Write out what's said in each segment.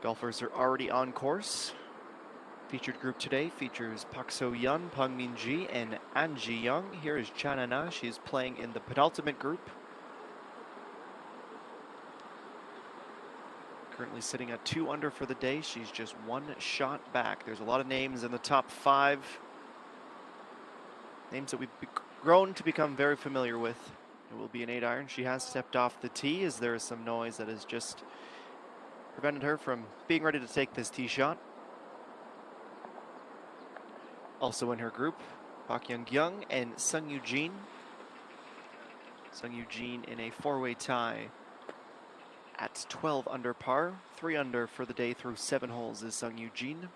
Golfers are already on course. Featured group today features Pak So-yeon, Pang Min-ji, and An Ji-young. Here is Chan-na. She's playing in the penultimate group. Currently sitting at 2 under for the day. She's just 1 shot back. There's a lot of names in the top 5. Names that we've grown to become very familiar with. It will be an 8-iron. She has stepped off the tee as there is some noise that has just prevented her from being ready to take this tee shot. Also in her group, Pak Young and Sung Yoo-jin. Sung Yoo-jin in a 4-way tie at 12 under par. 3 under for the day through 7 holes is Sung Yoo-jin.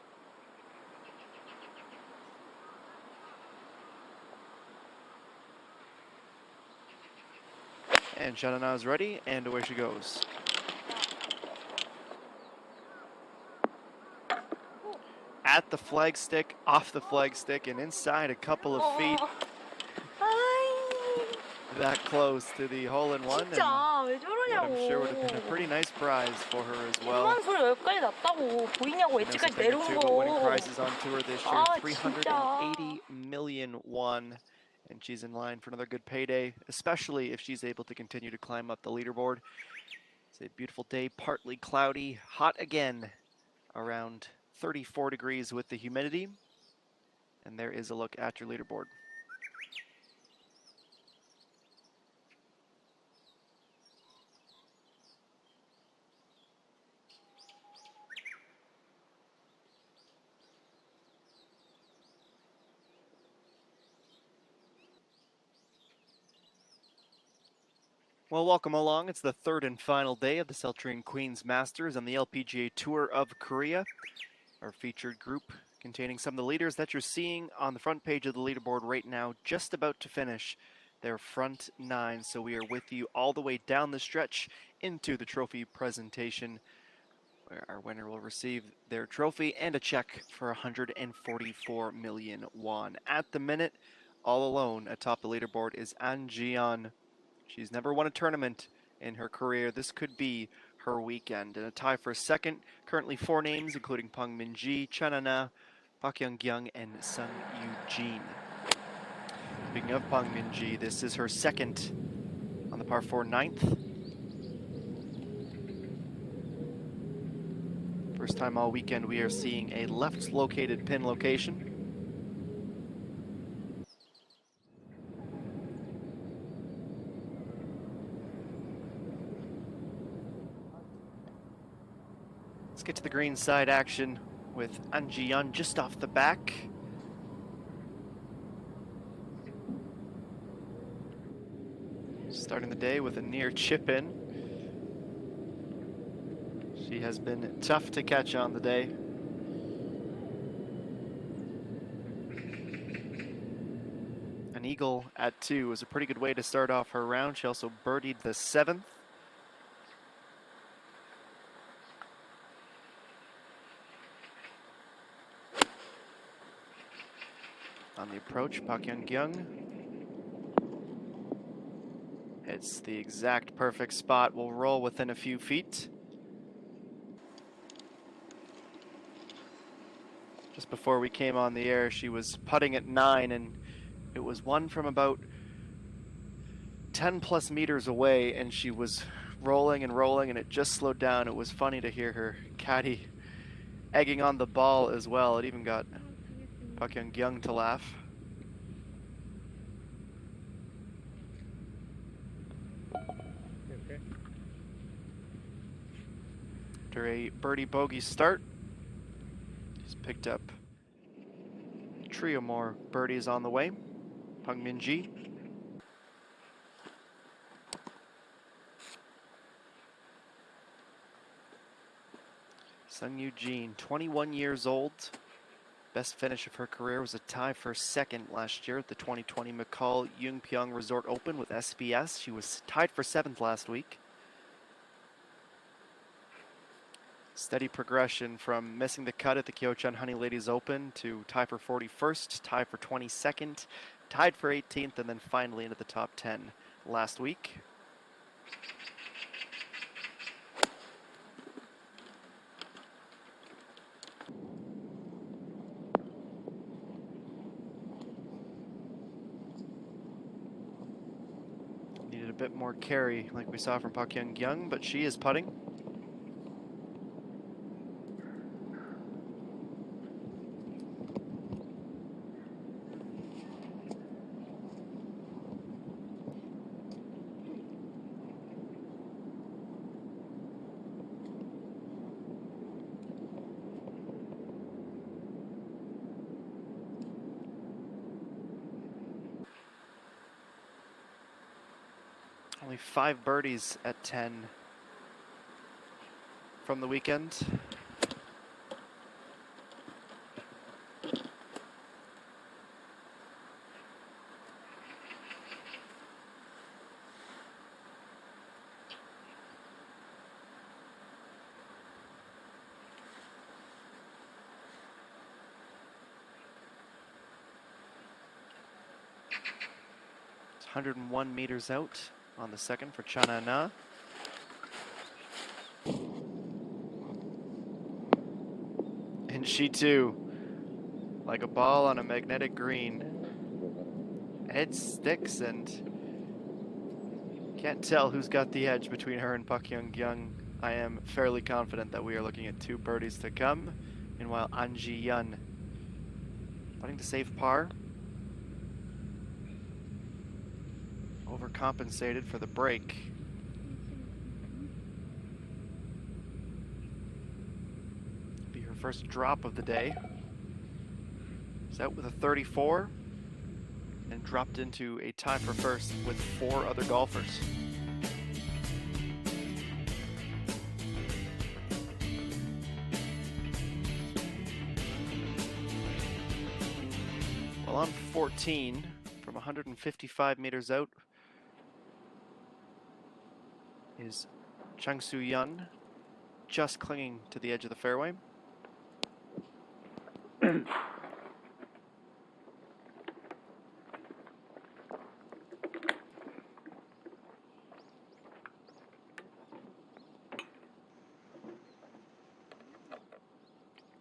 And Chan-na is ready, and away she goes. At the flagstick, off the flagstick, and inside a couple of feet. That close to the hole-in-one, and what I'm sure would have been a pretty nice prize for her as well. But winning prizes on tour this year, 380 million won, and she's in line for another good payday, especially if she's able to continue to climb up the leaderboard. It's a beautiful day, partly cloudy, hot again, around 34 degrees with the humidity, and there is a look at your leaderboard. Well, welcome along. It's the 3rd and final day of the CELLTRION Queens Masters on the LPGA Tour of Korea. Our featured group containing some of the leaders that you're seeing on the front page of the leaderboard right now, just about to finish their front 9. So we are with you all the way down the stretch into the trophy presentation, where our winner will receive their trophy and a check for 144 million won. At the minute, all alone atop the leaderboard is An Ji-young. She's never won a tournament in her career. This could be her weekend. And a tie for second. Currently 4 names, including Pang Min-ji, Chan-na, Pak Young, and Sung Yoo-jin. Speaking of Pang Min-ji, this is her second on the par 4 9th. First time all weekend we are seeing a left-located pin location. Let's get to the green side action with An Ji-young just off the back. Starting the day with a near chip in. She has been tough to catch on the day. An eagle at 2 was a pretty good way to start off her round. She also birdied the 7th. On the approach, Pak Young. It's the exact perfect spot. Will roll within a few feet. Just before we came on the air, she was putting at 9, and it was one from about 10 plus meters away, and she was rolling and rolling, and it just slowed down. It was funny to hear her caddy egging on the ball as well. It even got Pak Young to laugh. After a birdie bogey start, she's picked up a trio more birdies on the way. Pang Min-ji. Sung Yoo-jin, 21 years old. Best finish of her career was a tie for second last year at the 2020 McCall Yungpyeong Resort Open with SBS. She was tied for 7th last week. Steady progression from missing the cut at the Kyochon Honey Ladies Open to tie for 41st, tie for 22nd, tied for 18th, and then finally into the top 10 last week. bit more carry like we saw from Pak Young, but she is putting. Only 5 birdies at 10 from the weekend. It's 101 meters out on the second for Chana Na. And she too, like a ball on a magnetic green. Head sticks and can't tell who's got the edge between her and Pak Young. I am fairly confident that we are looking at 2 birdies to come. Meanwhile, An Ji-yeon putting to save par. Overcompensated for the break. Be her first drop of the day. She's out with a 34 and dropped into a tie for first with 4 other golfers. Well, on 14 from 155 meters out is Chang Soo-yeon, just clinging to the edge of the fairway.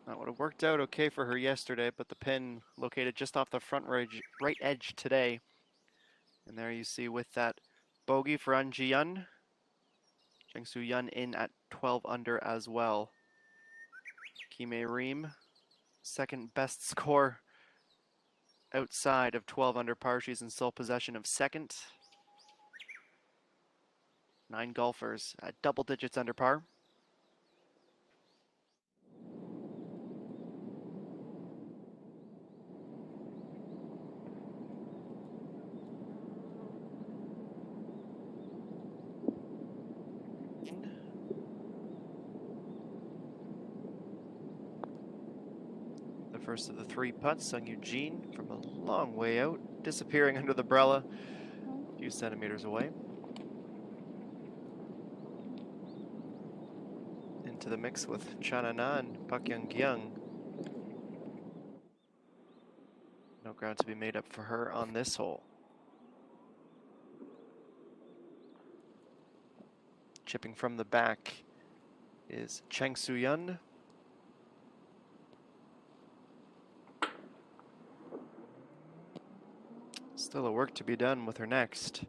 That would have worked out okay for her yesterday, but the pin located just off the front right edge today. And there you see with that bogey for An Ji-yeon, Chang Soo-yeon in at 12 under as well. Kim Reem, second best score outside of 12 under par. She's in sole possession of second. 9 golfers at double digits under par. The first of the 3 putts, Sung Eugene from a long way out, disappearing under the umbrella, a few centimeters away. Into the mix with Chana Na and Pak Young. No ground to be made up for her on this hole. Chipping from the back is Chang Soo-yeon. Still a work to be done with her next.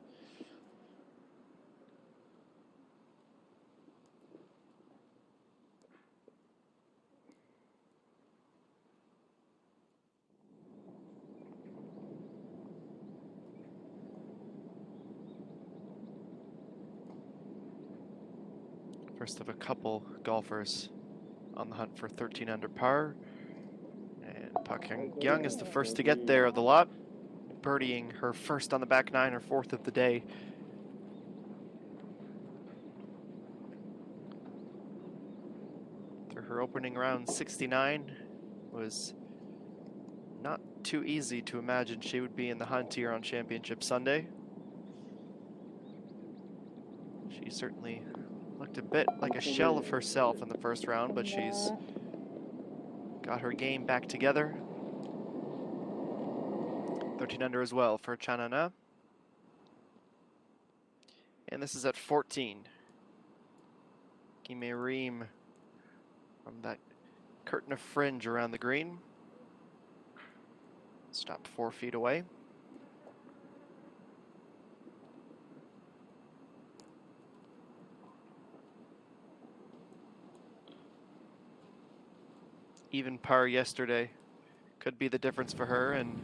First of a couple golfers on the hunt for 13 under par. And Pak Young is the first to get there of the lot, birdieing her first on the back 9, her 4th of the day. Through her opening round 69, was not too easy to imagine she would be in the hunt here on Championship Sunday. She certainly looked a bit like a shell of herself in the first round, but she's got her game back together. 13 under as well for Chana Na. And this is at 14. Kim Reem from that curtain of fringe around the green. Stopped 4 feet away. even par yesterday. Could be the difference for her, and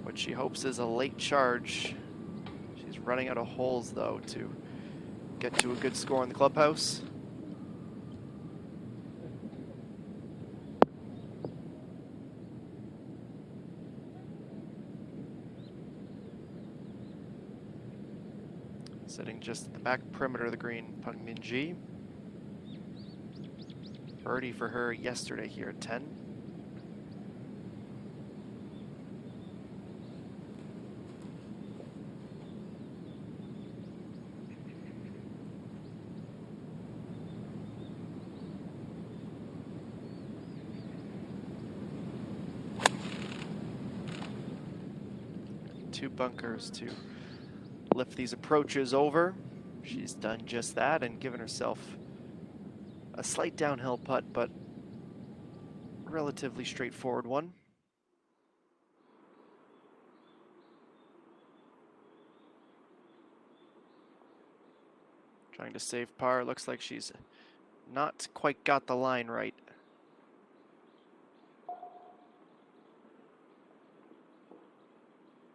what she hopes is a late charge. She's running out of holes, though, to get to a good score in the clubhouse. Sitting just at the back perimeter of the green, Peng-Min-ji. Birdie for her yesterday here at 10. Two bunkers to lift these approaches over. She's done just that and given herself a slight downhill putt, but relatively straightforward one. Trying to save par. Looks like she's not quite got the line right.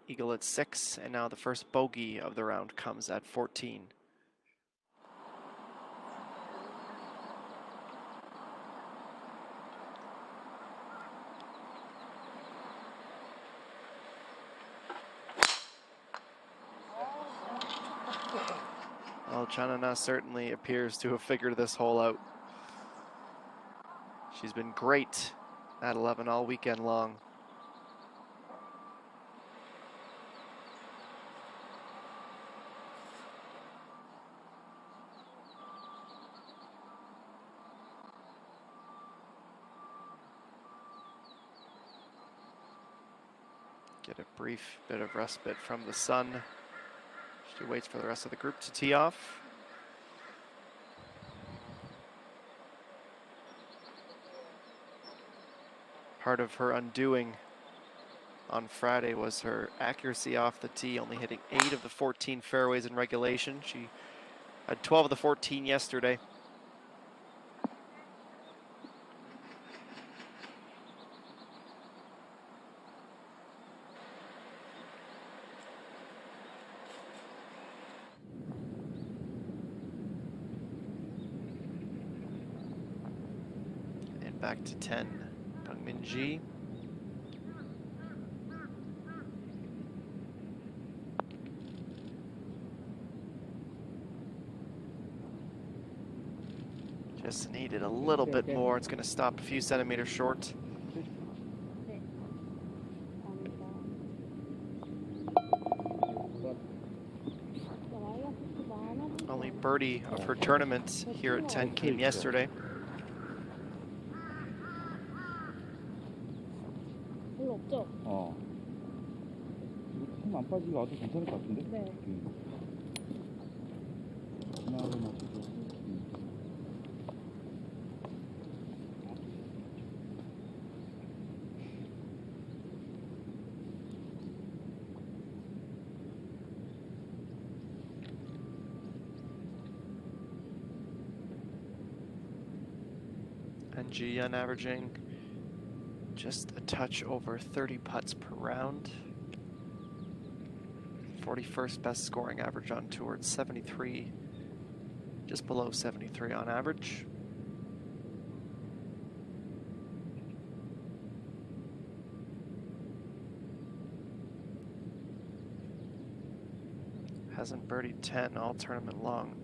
Eagle at 6, and now the first bogey of the round comes at 14. Well, Chanana certainly appears to have figured this hole out. She's been great at 11 all weekend long. Get a brief bit of respite from the sun. She waits for the rest of the group to tee off. Part of her undoing on Friday was her accuracy off the tee, only hitting 8 of the 14 fairways in regulation. She had 12 of the 14 yesterday. And back to 10, Peng-Min-ji. Just needed a little bit more. It's going to stop a few centimeters short. Only birdie of her tournament here at 10 came yesterday. 안 빠지게 와도 괜찮을 것 같은데? 네. ENG averaging just a touch over 30 putts per round. 41st best scoring average on tour at 73, just below 73 on average. Hasn't birdied 10 all tournament long.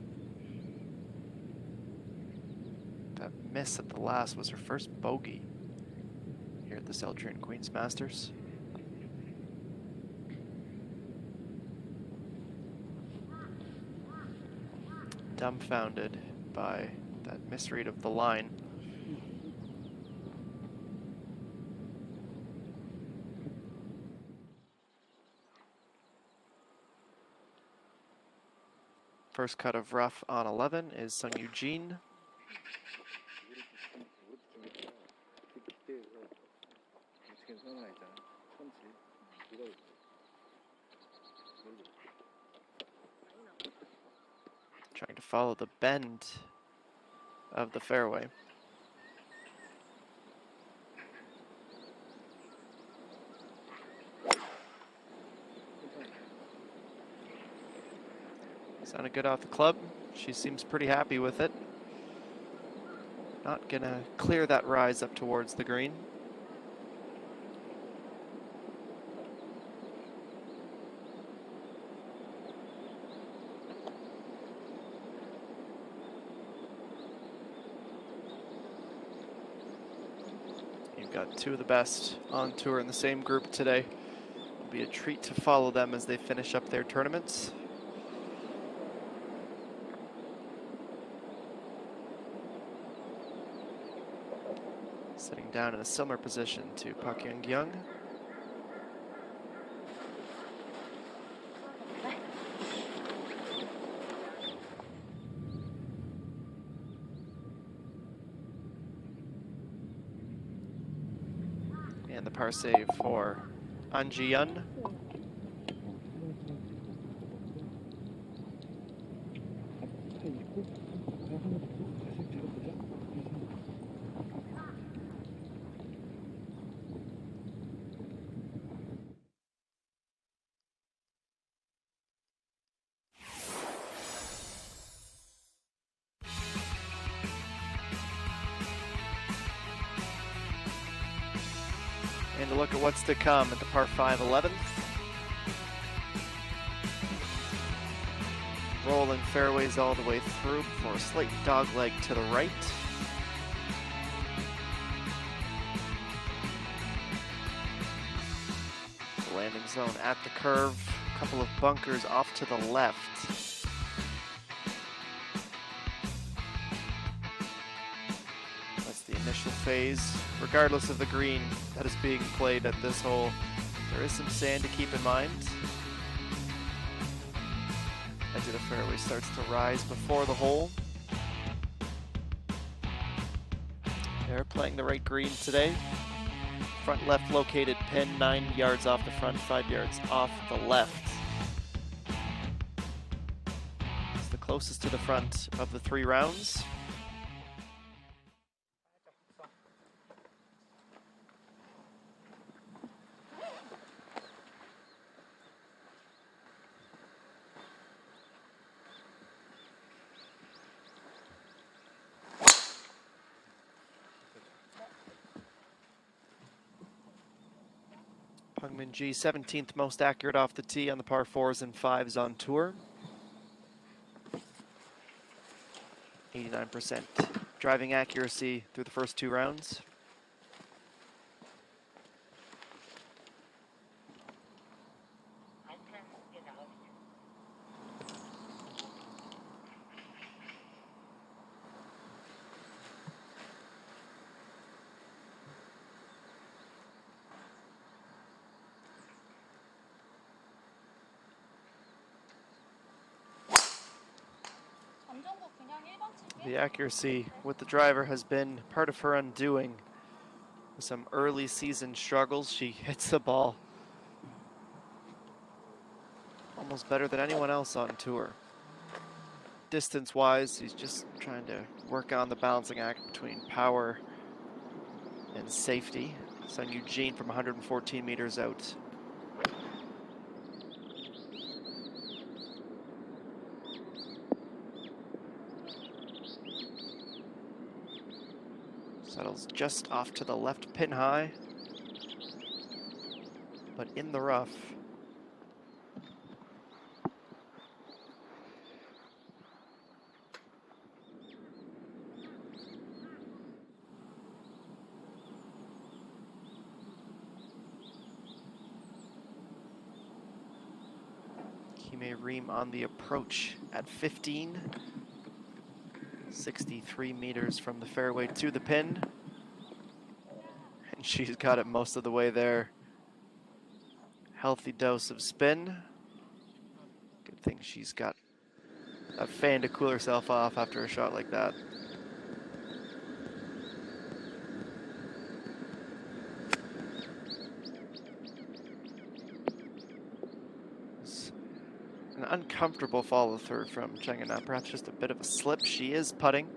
That miss at the last was her first bogey here at the CELLTRION Queens Masters. Dumbfounded by that misread of the line. First cut of rough on 11 is Sung Eugene. Trying to follow the bend of the fairway. Sounded good off the club. She seems pretty happy with it. Not gonna clear that rise up towards the green. You've got two of the best on tour in the same group today. It'll be a treat to follow them as they finish up their tournaments. Sitting down in a similar position to Park Young. And the par save for An Ji-yeon. And to look at what's to come at the par 5 11th. Rolling fairways all the way through for a slight dogleg to the right. The landing zone at the curve, a couple of bunkers off to the left. That's the initial phase. Regardless of the green that is being played at this hole, there is some sand to keep in mind. Edge of the fairway starts to rise before the hole. They're playing the right green today. Front left located pin, 9 yards off the front, 5 yards off the left. It's the closest to the front of the 3 rounds. Pungmin-G, 17th most accurate off the tee on the par 4s and 5s on tour. 89% driving accuracy through the first 2 rounds. The accuracy with the driver has been part of her undoing. With some early season struggles, she hits the ball almost better than anyone else on tour. Distance-wise, he's just trying to work on the balancing act between power and safety. Sung Eugene from 114 meters out. Settles just off to the left pin high, but in the rough. Kime Reem on the approach at 15. 63 meters from the fairway to the pin. And she's got it most of the way there. Healthy dose of spin. Good thing she's got a fan to cool herself off after a shot like that. An uncomfortable follow through from Cheng An, perhaps just a bit of a slip. She is putting.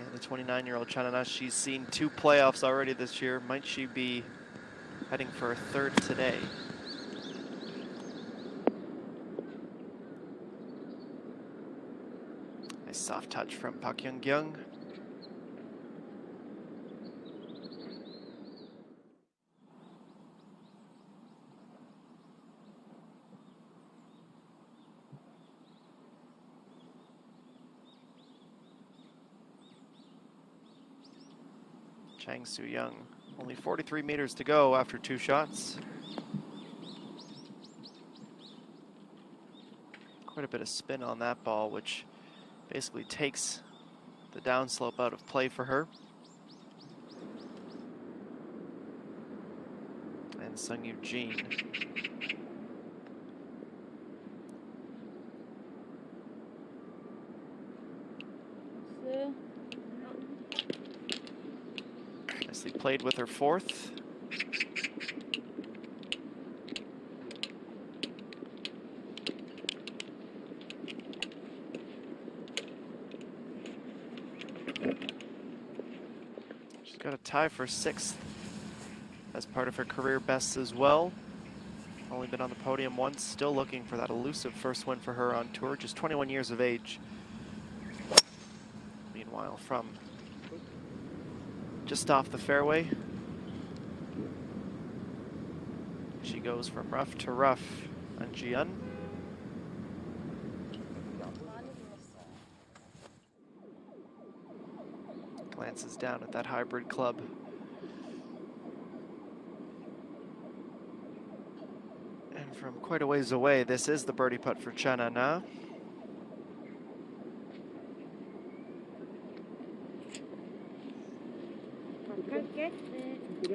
And the 29-year-old Chanana, she's seen 2 playoffs already this year. Might she be heading for a 3rd today? Nice soft touch from Pak Young-gyung. Chang Soo-young, only 43 meters to go after 2 shots. Quite a bit of spin on that ball, which basically takes the downslope out of play for her. And Sung Eugene. Nicely played with her 4th. She's got a tie for 6th as part of her career bests as well. Only been on the podium once, still looking for that elusive first win for her on tour, just 21 years of age. Meanwhile, from just off the fairway, she goes from rough to rough. An Ji-eun. Glances down at that hybrid club. And from quite a ways away, this is the birdie putt for Chanana.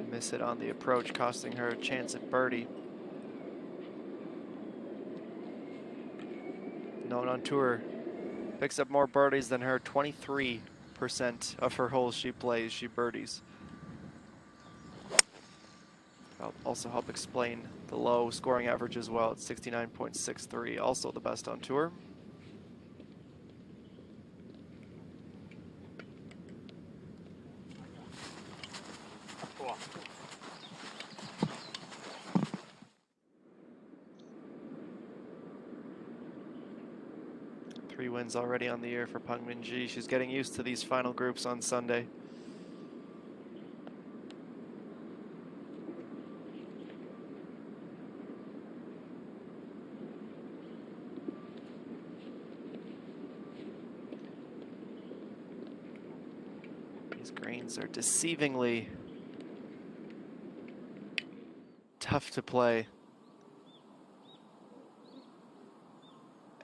Miss it on the approach, costing her a chance at birdie. Known on tour, picks up more birdies than her. 23% of her holes she plays, she birdies. That'll also help explain the low scoring average as well at 69.63, also the best on tour. Three wins already on the year for Peng Min-ji. She's getting used to these final groups on Sunday. These greens are deceivingly tough to play.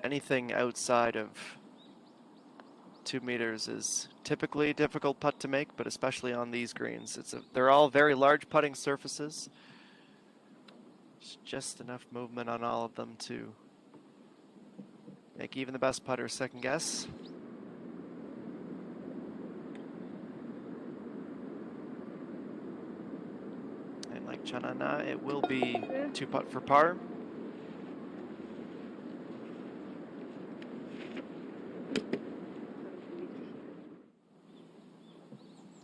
Anything outside of 2 meters is typically a difficult putt to make, but especially on these greens. They're all very large putting surfaces. It's just enough movement on all of them to make even the best putter second guess. And like Chanana, it will be 2 putt for par.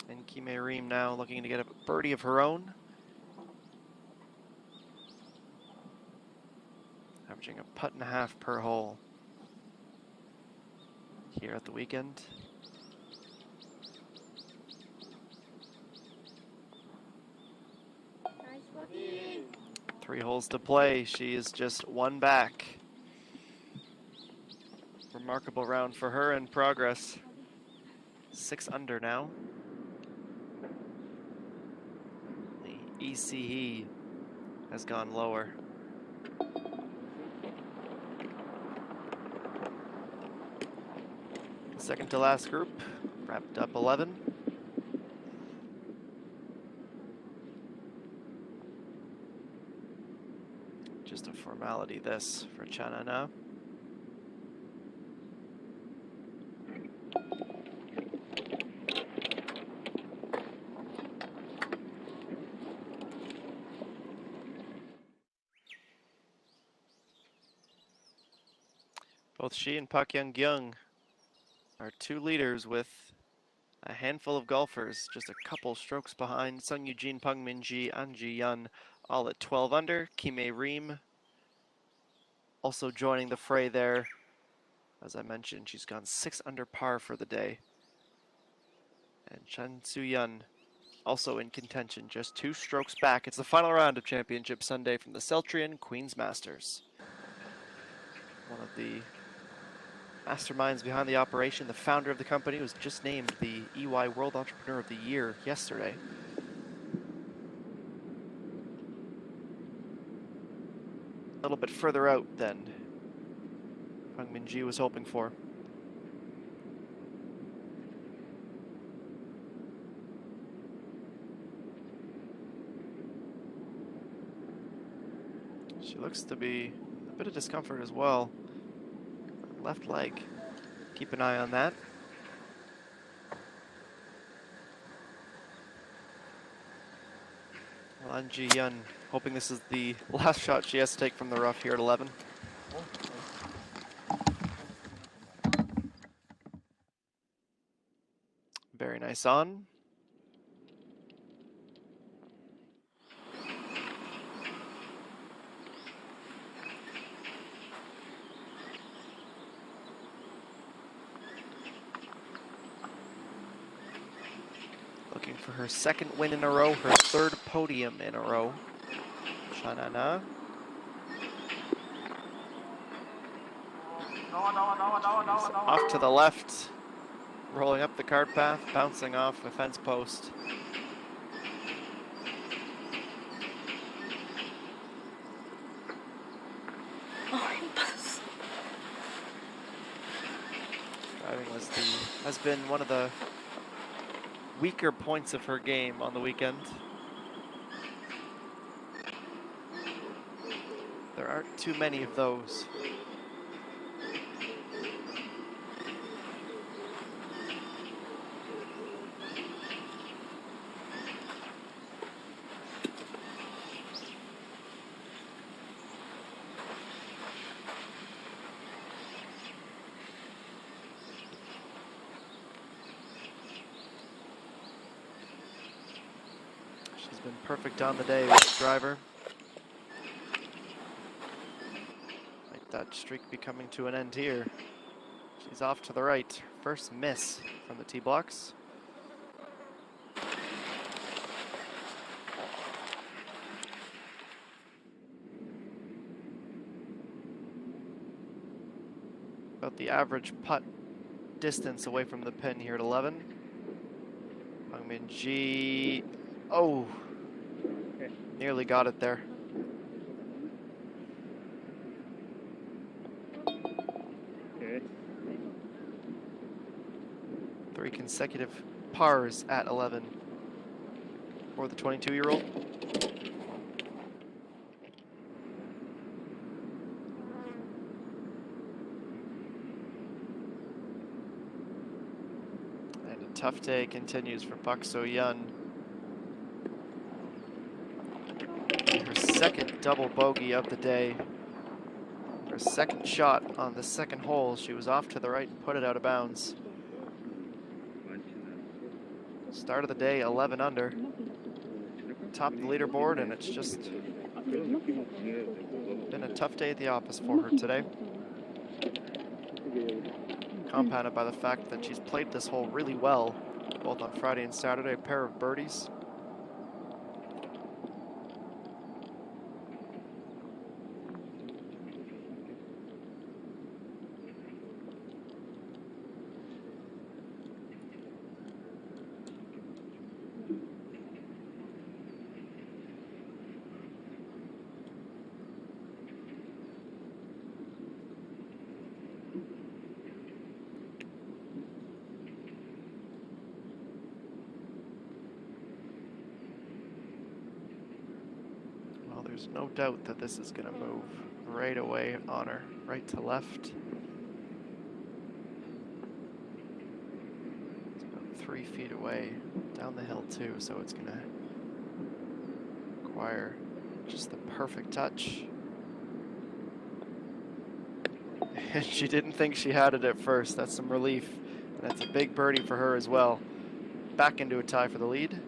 And Kim Reem now looking to get a birdie of her own. Averaging a putt and a half per hole here at the weekend. Nice. 3 holes to play. She is just 1 back. Remarkable round for her in progress. 6 under now. The ECE has gone lower. Second to last group, wrapped up 11. Just a formality this for Chanana. Both she and Pak Young-gyung are 2 leaders with A handful of golfers, just a couple strokes behind. Sung Eugene, Peng Minji, An Ji Yun, all at 12 under. Kime Reem also joining the fray there. As I mentioned, she's gone 6 under par for the day. And Chen Su-yun also in contention, just 2 strokes back. It's the final round of Championship Sunday from the CELLTRION Queen's Masters. One of the masterminds behind the operation, the founder of the company, was just named the EY World Entrepreneur of the Year yesterday. A little bit further out than Peng Minji was hoping for. She looks to be a bit of discomfort as well. Left leg. Keep an eye on that. Well, An Ji Yun hoping this is the last shot she has to take from the rough here at 11. Very nice on. Looking for her 2nd win in a row, her 3rd podium in a row. Shanana. Off to the left, rolling up the cart path, bouncing off a fence post. Driving has been one of the weaker points of her game on the weekend. There aren't too many of those. She's been perfect on the day with the driver. Might that streak be coming to an end here? She's off to the right. First miss from the tee blocks. About the average putt distance away from the pin here at 11. Peng Minji. Oh, nearly got it there. Three consecutive pars at 11 for the 22-year-old. And a tough day continues for Pak So-yun. Her 2nd double bogey of the day. Her 2nd shot on the 2nd hole. She was off to the right and put it out of bounds. Start of the day, 11 under. Top of the leaderboard, and it's just been a tough day at the office for her today. Compounded by the fact that she's played this hole really well, both on Friday and Saturday, a pair of birdies. There's no doubt that this is going to move right away on her, right to left. It's about 3 feet away, down the hill too, so it's going to require just the perfect touch. And she didn't think she had it at first. That's some relief. And that's a big birdie for her as well. back into a tie for the lead.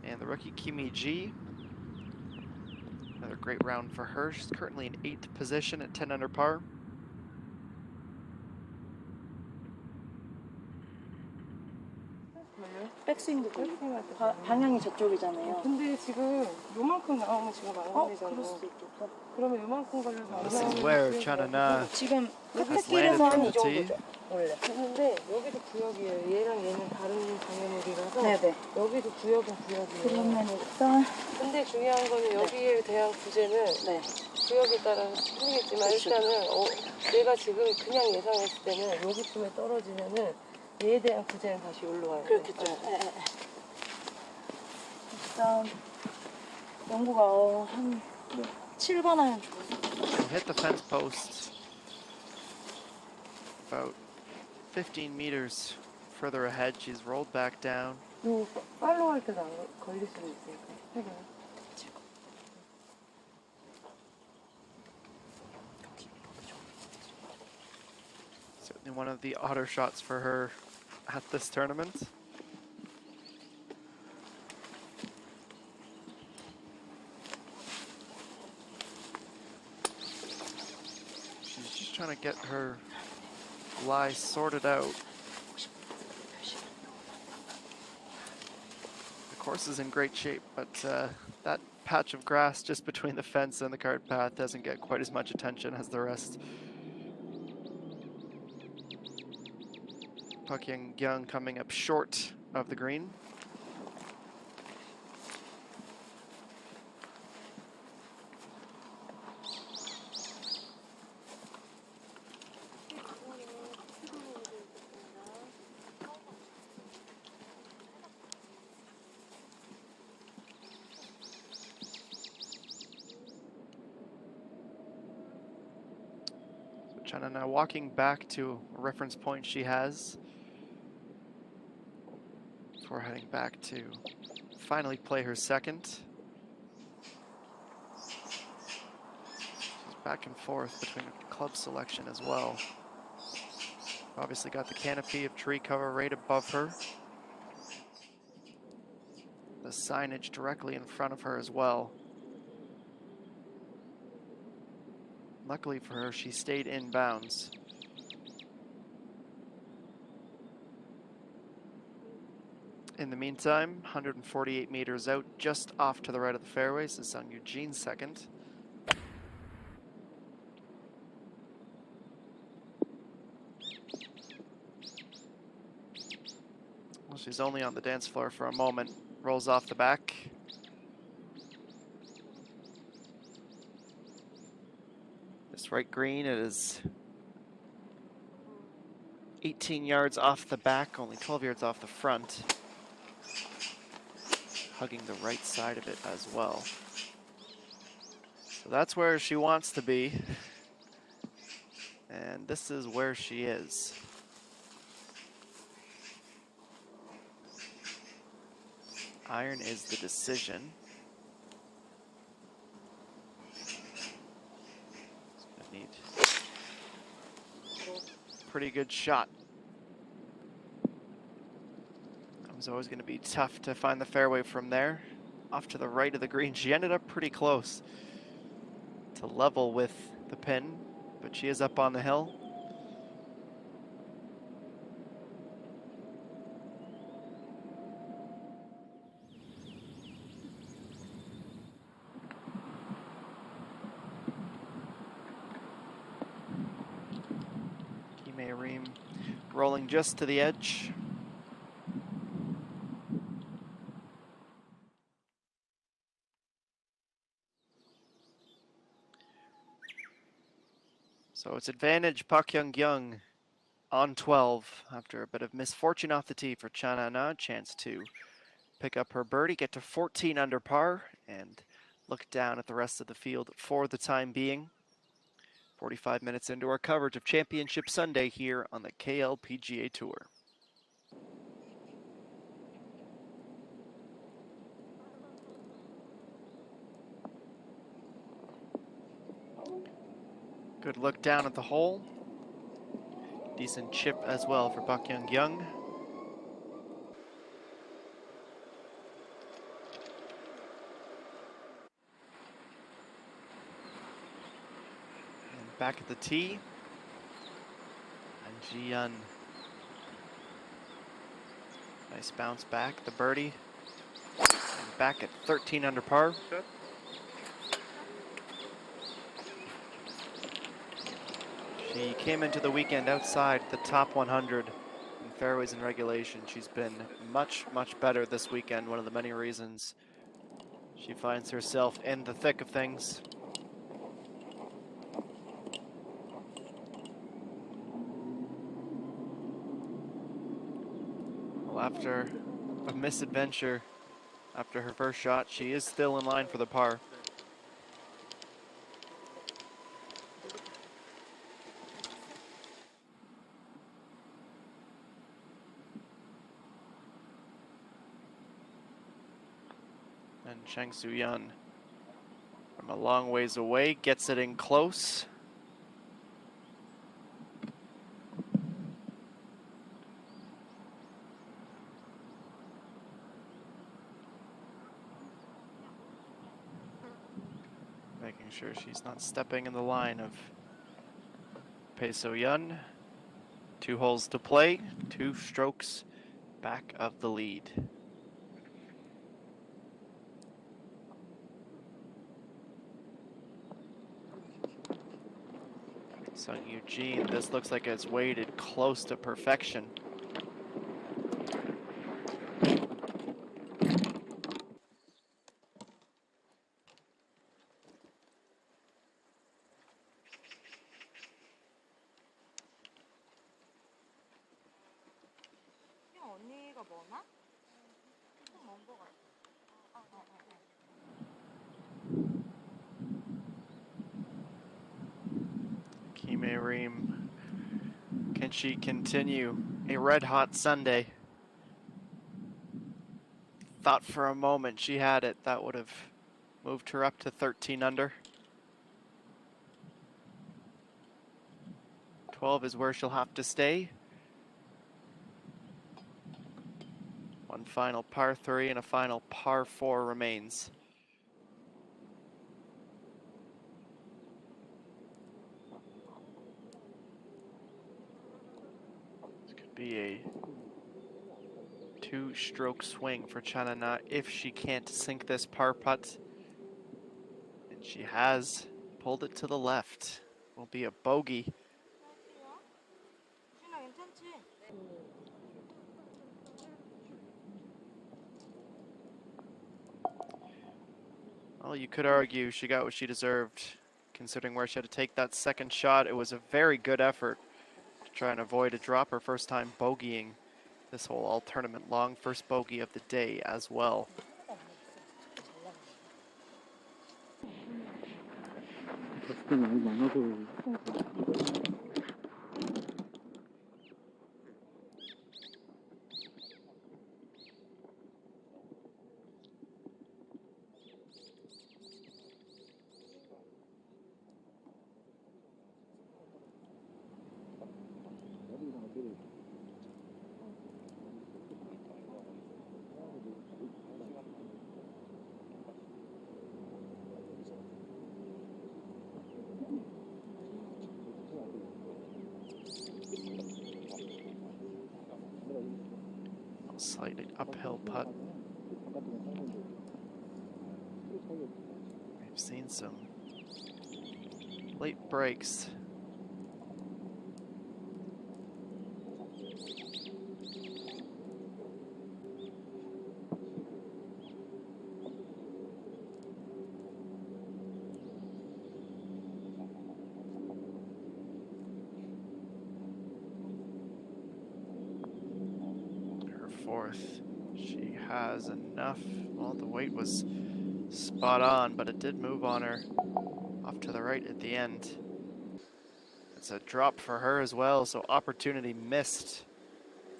And the rookie Kimi G, another great round for her. She's currently in 8th position at 10 under par. 백스윙도 걸리고 방향이 저쪽이잖아요. 근데 지금 요만큼 나오면 지금 안 그럴 걸리잖아. 수도 있겠다. 그러면 요만큼 걸려서 안 This is 나오는 where 게 Chanana 지금 has landed 끝길에서 from 한 이 the tee. 정도죠, 원래. 근데 여기도 구역이에요. 얘랑 얘는 다른 장애물이라서 네네. 여기도 구역은 구역이에요. 그러면 일단 근데 중요한 거는 여기에 대한 구제는 네. 구역에 따라 틀리겠지만 그치. 일단은 내가 지금 그냥 예상했을 때는 여기쯤에 떨어지면은 얘에 대한 구제는 다시 올라와요. 그렇겠죠. 예. 일단 영구가 한 7번 하면 좋을 것 같아요. She'll hit the fence post about 15 meters further ahead. She's rolled back down. 요 팔로우 할 때도 안 걸릴 수도 있으니까. 해봐요. Certainly one of the odder shots for her at this tournament. She's just trying to get her lie sorted out. The course is in great shape, but that patch of grass just between the fence and the cart path doesn't get quite as much attention as the rest. Pak Young coming up short of the green. So Chana now walking back to a reference point she has before heading back to finally play her second. She's back and forth between club selection as well. Obviously got the canopy of tree cover right above her. The signage directly in front of her as well. Luckily for her, she stayed in bounds. In the meantime, 148 meters out, just off to the right of the fairways, is Sung Eugene's second. Well, she's only on the dance floor for a moment, rolls off the back. This right green, it is 18 yards off the back, only 12 yards off the front. Hugging the right side of it as well. So that's where she wants to be. And this is where she is. Iron is the decision. It's gonna need a pretty good shot. It was always going to be tough to find the fairway from there. Off to the right of the green. She ended up pretty close to level with the pin, but she is up on the hill. Kime Reem rolling just to the edge. So it's advantage Pak Young on 12 after a bit of misfortune off the tee for Chana Na. Chance to pick up her birdie, get to 14 under par, and look down at the rest of the field for the time being. 45 minutes into our coverage of Championship Sunday here on the KLPGA Tour. Good look down at the hole. Decent chip as well for Bak Young Young. And back at the tee. And Ji-Yun. Nice bounce back, the birdie. And back at 13 under par. She came into the weekend outside the top 100 in fairways and regulation. She's been much, much better this weekend. One of the many reasons she finds herself in the thick of things. Well, after a misadventure, after her first shot, she is still in line for the par. And Chang Soo-Yun from a long ways away gets it in close. Making sure she's not stepping in the line of Pei So-Yun. 2 holes to play, 2 strokes back of the lead. Sung Eugene, this looks like it's weighted close to perfection. 언니가 뭐나? 조금 먼거 같아. Kime Reem, can she continue a red-hot Sunday? Thought for a moment she had it. That would have moved her up to 13 under. 12 is where she'll have to stay. One final par 3 and a final par 4 remains. This could be a 2-stroke swing for Chanana if she can't sink this par putt. And she has pulled it to the left. Will be a bogey. Well, you could argue she got what she deserved, considering where she had to take that second shot. It was a very good effort to try and avoid a drop. Her first time bogeying this whole all tournament long. First bogey of the day as well. Slightly uphill putt. We've seen some late breaks. Fourth, she has enough. Well, the weight was spot on, but it did move on her off to the right at the end. It's a drop for her as well, so opportunity missed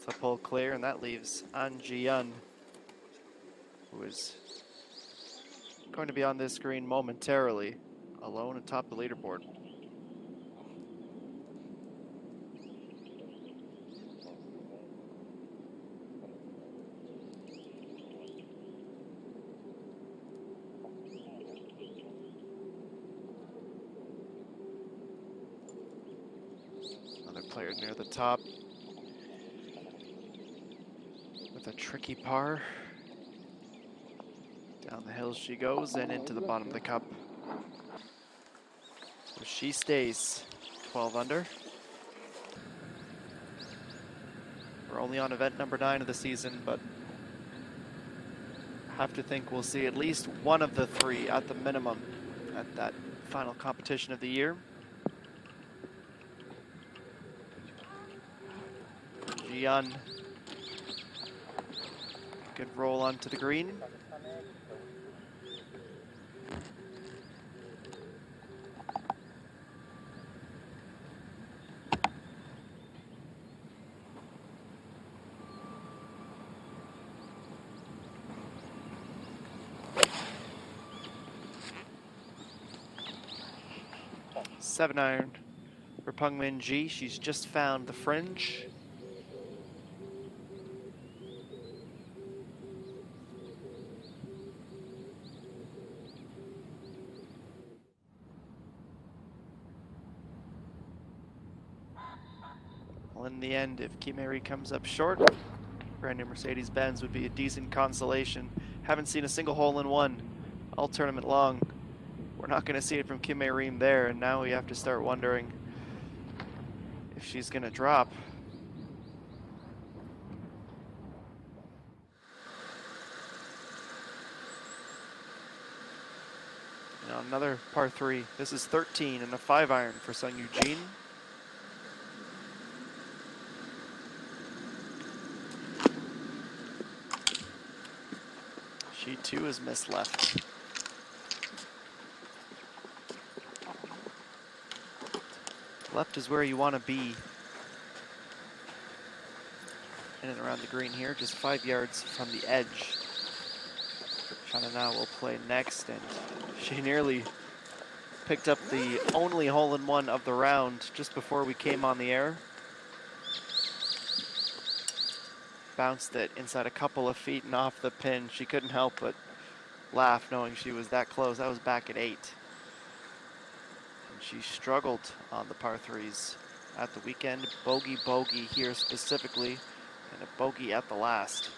to pull clear, and that leaves An Ji-Yun, who is going to be on this screen momentarily, alone atop the leaderboard. Good near the top. With a tricky par. Down the hill she goes and into the bottom of the cup. So she stays 12 under. We're only on event number 9 of the season, but have to think we'll see at least one of the 3 at the minimum at that final competition of the year. Gian, good roll onto the green. Seven iron for Pungmin G. She's just found the fringe. Well, in the end, if Kimeri comes up short, brand new Mercedes-Benz would be a decent consolation. Haven't seen a single hole-in-one all tournament long. We're not going to see it from Kimeri there, and now we have to start wondering if she's going to drop. Now another par 3. This is 13 and a 5 iron for Sung Eugene. She too is missed left. Left is where you want to be. In and around the green here, just 5 yards from the edge. Shana now will play next, and she nearly picked up the only hole-in-one of the round just before we came on the air. Bounced it inside a couple of feet and off the pin. She couldn't help but laugh knowing she was that close. That was back at 8. And she struggled on the par 3s at the weekend. Bogey here specifically, and a bogey at the last.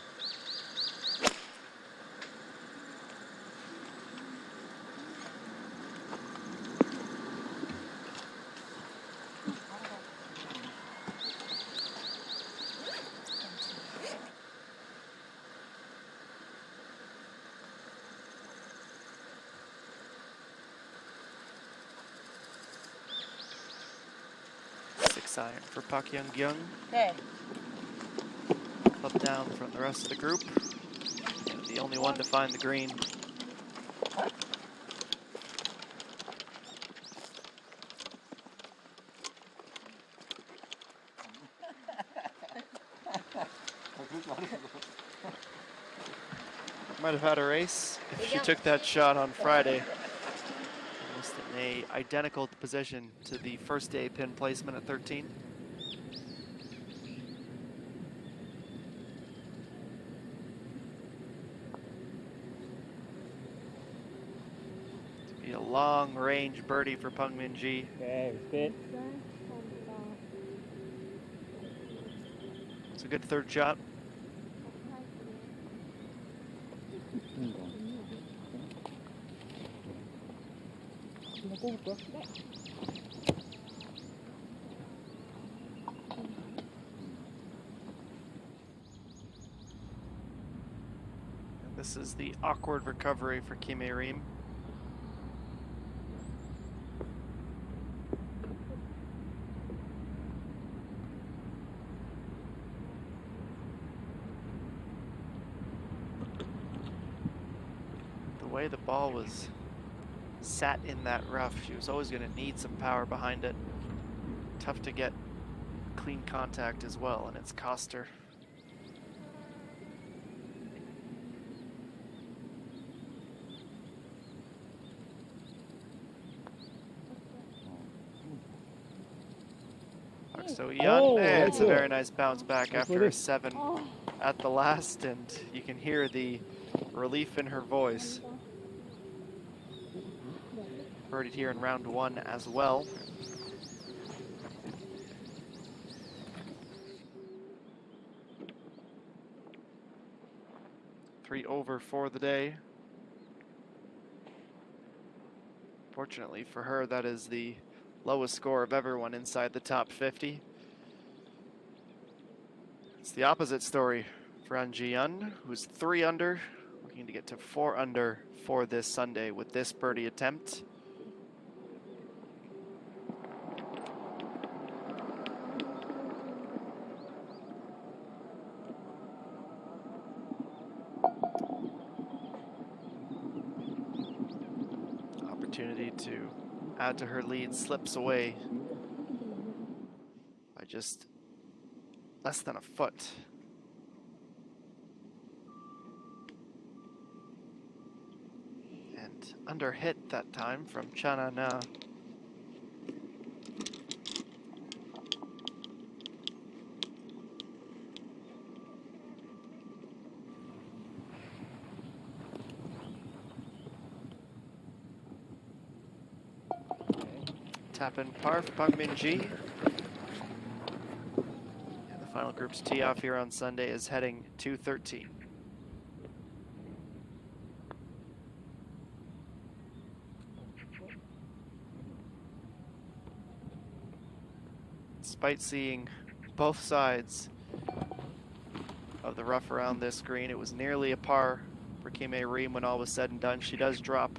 Iron for Pak Young Gyung. Okay. Club down from the rest of the group. And the only one to find the green. Might have had a race if she took that shot on Friday. Almost in a identical position to the first day pin placement at 13. To be a long range birdie for Pungmin G. Okay, fit. It's a good third shot. 한번 꼽을까? This is the awkward recovery for Kimei-rim. The way the ball was sat in that rough, she was always going to need some power behind it. Tough to get clean contact as well, and it's cost her. So Yun, it's a very nice bounce back after a 7 at the last, and you can hear the relief in her voice. Heard it here in round 1 as well. 3 over for the day. Fortunately for her, that is the lowest score of everyone inside the top 50. It's the opposite story for An Ji-yeon, who's 3 under, looking to get to 4 under for this Sunday with this birdie attempt. Opportunity to add to her lead slips away by just less than a foot. And under hit that time from Chana Na. Tap in par for Pang Min-ji. And the final group's tee off here on Sunday is heading 213. Despite seeing both sides of the rough around this green, it was nearly a par for Kim Ae-rim when all was said and done. She does drop.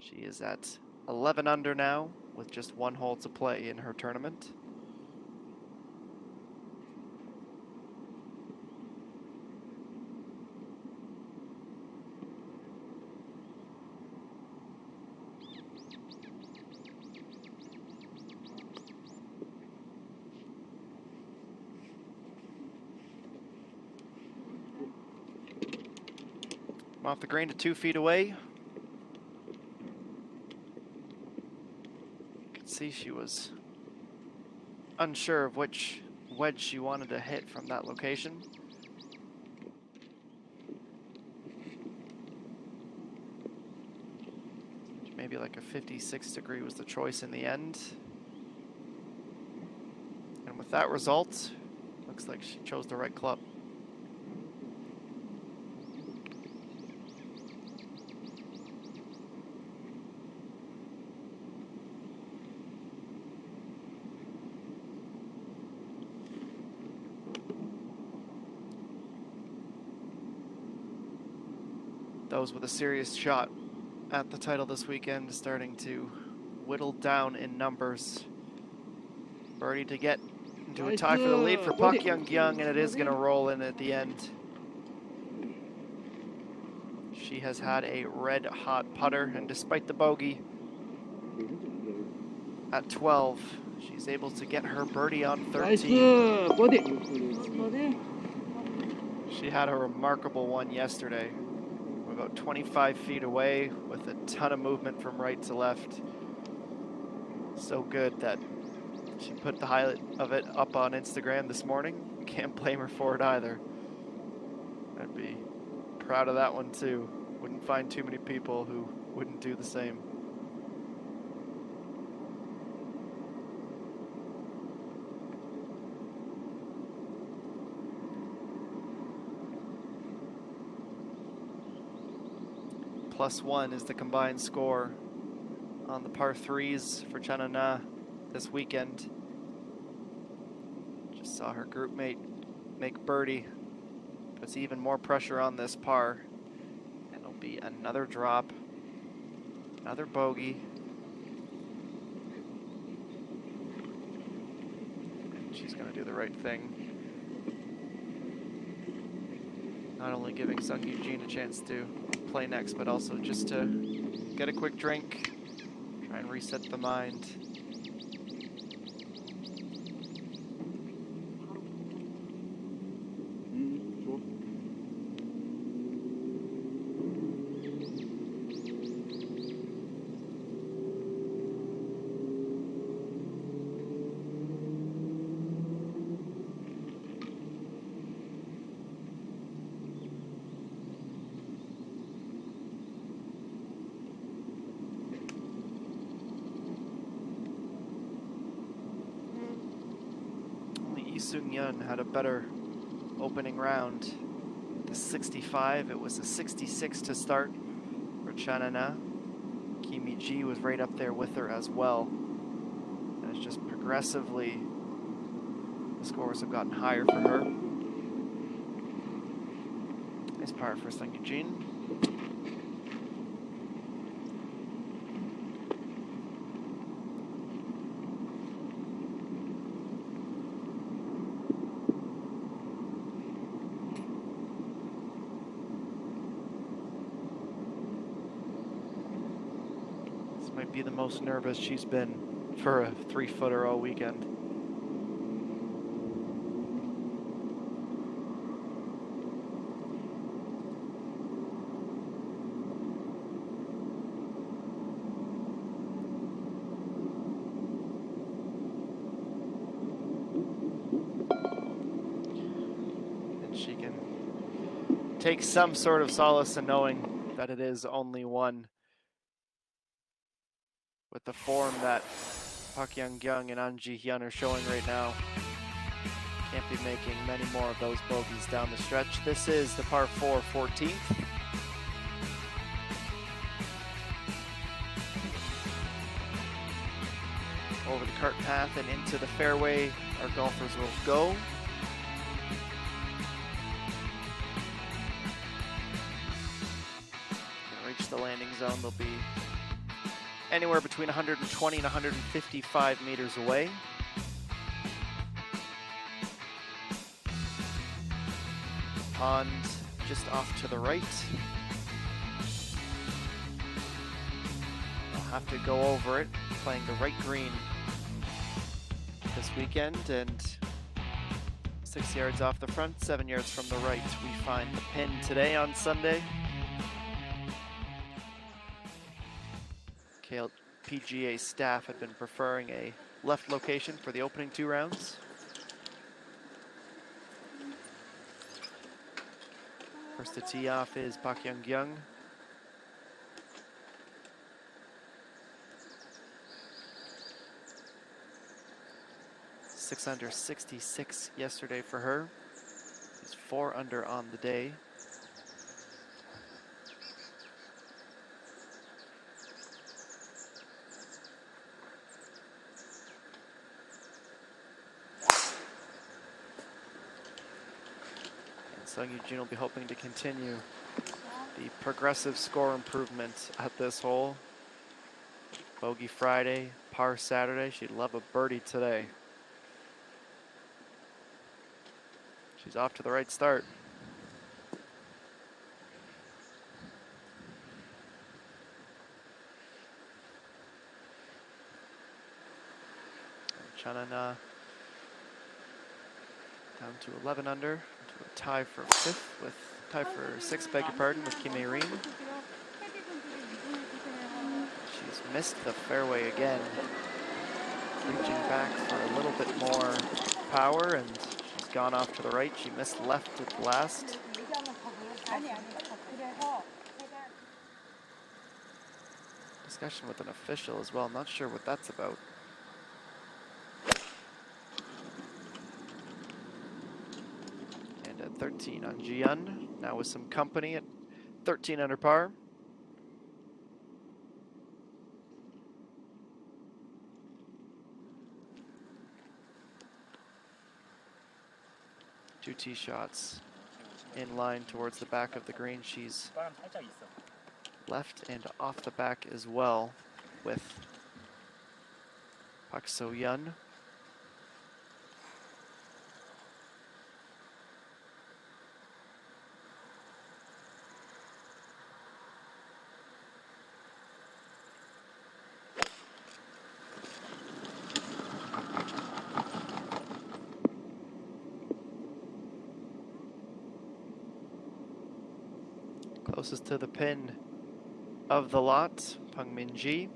She is at 11 under now with just 1 hole to play in her tournament. Off the green to 2 feet away. See, she was unsure of which wedge she wanted to hit from that location. Maybe like a 56 degree was the choice in the end. And with that result, looks like she chose the right club. Those with a serious shot at the title this weekend starting to whittle down in numbers. Birdie to get into a tie for the lead for Park Young-kyung, and it is going to roll in at the end. She has had a red-hot putter, and despite the bogey at 12, she's able to get her birdie on 13. 어디? She had a remarkable one yesterday. About 25 feet away with a ton of movement from right to left. So good that she put the highlight of it up on Instagram this morning. Can't blame her for it either. I'd be proud of that one too. Wouldn't find too many people who wouldn't do the same. +1 is the combined score on the par 3s for Chana Na this weekend. Just saw her group mate make birdie. Puts even more pressure on this par. And it'll be another drop, another bogey. And she's going to do the right thing. Not only giving Sung Eugene a chance to play next, but also just to get a quick drink, try and reset the mind. 좋아. Only Lee Seung-yeon had a better opening round. a 65. It was a 66 to start for Chanana. Kimi G was right up there with her as well. And it's just progressively, the scores have gotten higher for her. Nice par for Sung Eugene. Might be the most nervous she's been for a 3-footer all weekend. And she can take some sort of solace in knowing that it is only one. With the form that Park Young-kyung and An Ji-hyun are showing right now. Can't be making many more of those bogeys down the stretch. This is the par 4 14th. Over the cart path and into the fairway, our golfers will go. When they reach the landing zone, they'll be anywhere between 120 and 155 meters away. Pond just off to the right. I'll have to go over it, playing the right green this weekend, and 6 yards off the front, 7 yards from the right. We find the pin today on Sunday. KLPGA staff had been preferring a left location for the opening 2 rounds. First to tee off is Park Young-kyung. Six under 66 yesterday for her. She's 4 under on the day. Sung Eugene will be hoping to continue the progressive score improvement at this hole. Bogey Friday, par Saturday. She'd love a birdie today. She's off to the right start. Chanana down to 11 under. To a tie for 5th with tie for 6th, beg your pardon, with Kim Ae-rin. She's missed the fairway again, reaching back for a little bit more power, and she's gone off to the right. She missed left at the last. Discussion with an official as well. Not sure what that's about. And at 13 on Ji-hyun, now with some company at 13 under par. Two tee shots in line towards the back of the green. She's left and off the back as well with Park So-yeon. Closest to the pin of the lot, Peng Min-ji.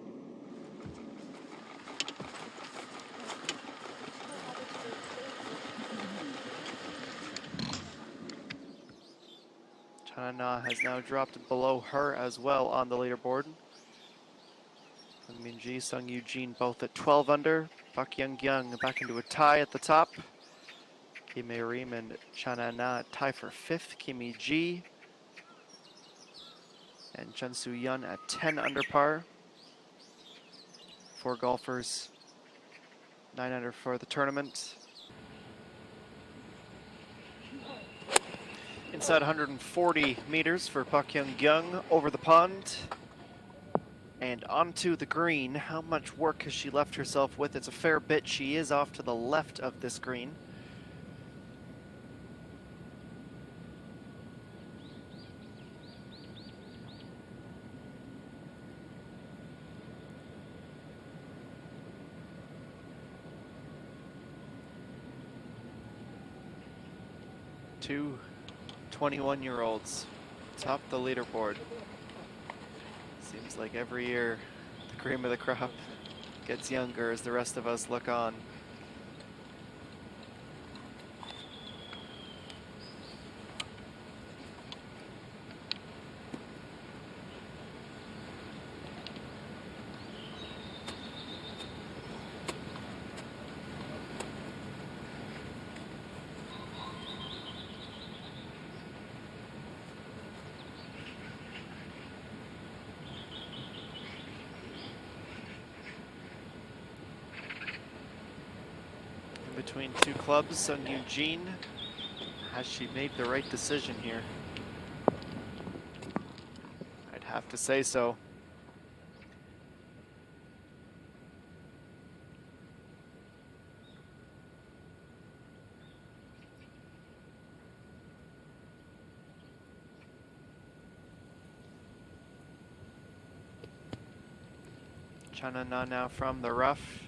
Chanana has now dropped below her as well on the leaderboard. Peng Min-ji, Sung Eugene both at 12 under. Park Young-kyung back into a tie at the top. Kim Reem and Chana Na tie for 5th. Kimi G and Chun Soo Yun at 10 under par. 4 golfers, 9 under for the tournament. Inside 140 meters for Pak Hyung Kyung over the pond. And onto the green. How much work has she left herself with? It's a fair bit. She is off to the left of this green. Two 21-year-olds top the leaderboard. Seems like every year the cream of the crop gets younger as the rest of us look on. Between 2 clubs, Sung Eugene, has she made the right decision here? I'd have to say so. Chana Na now from the rough.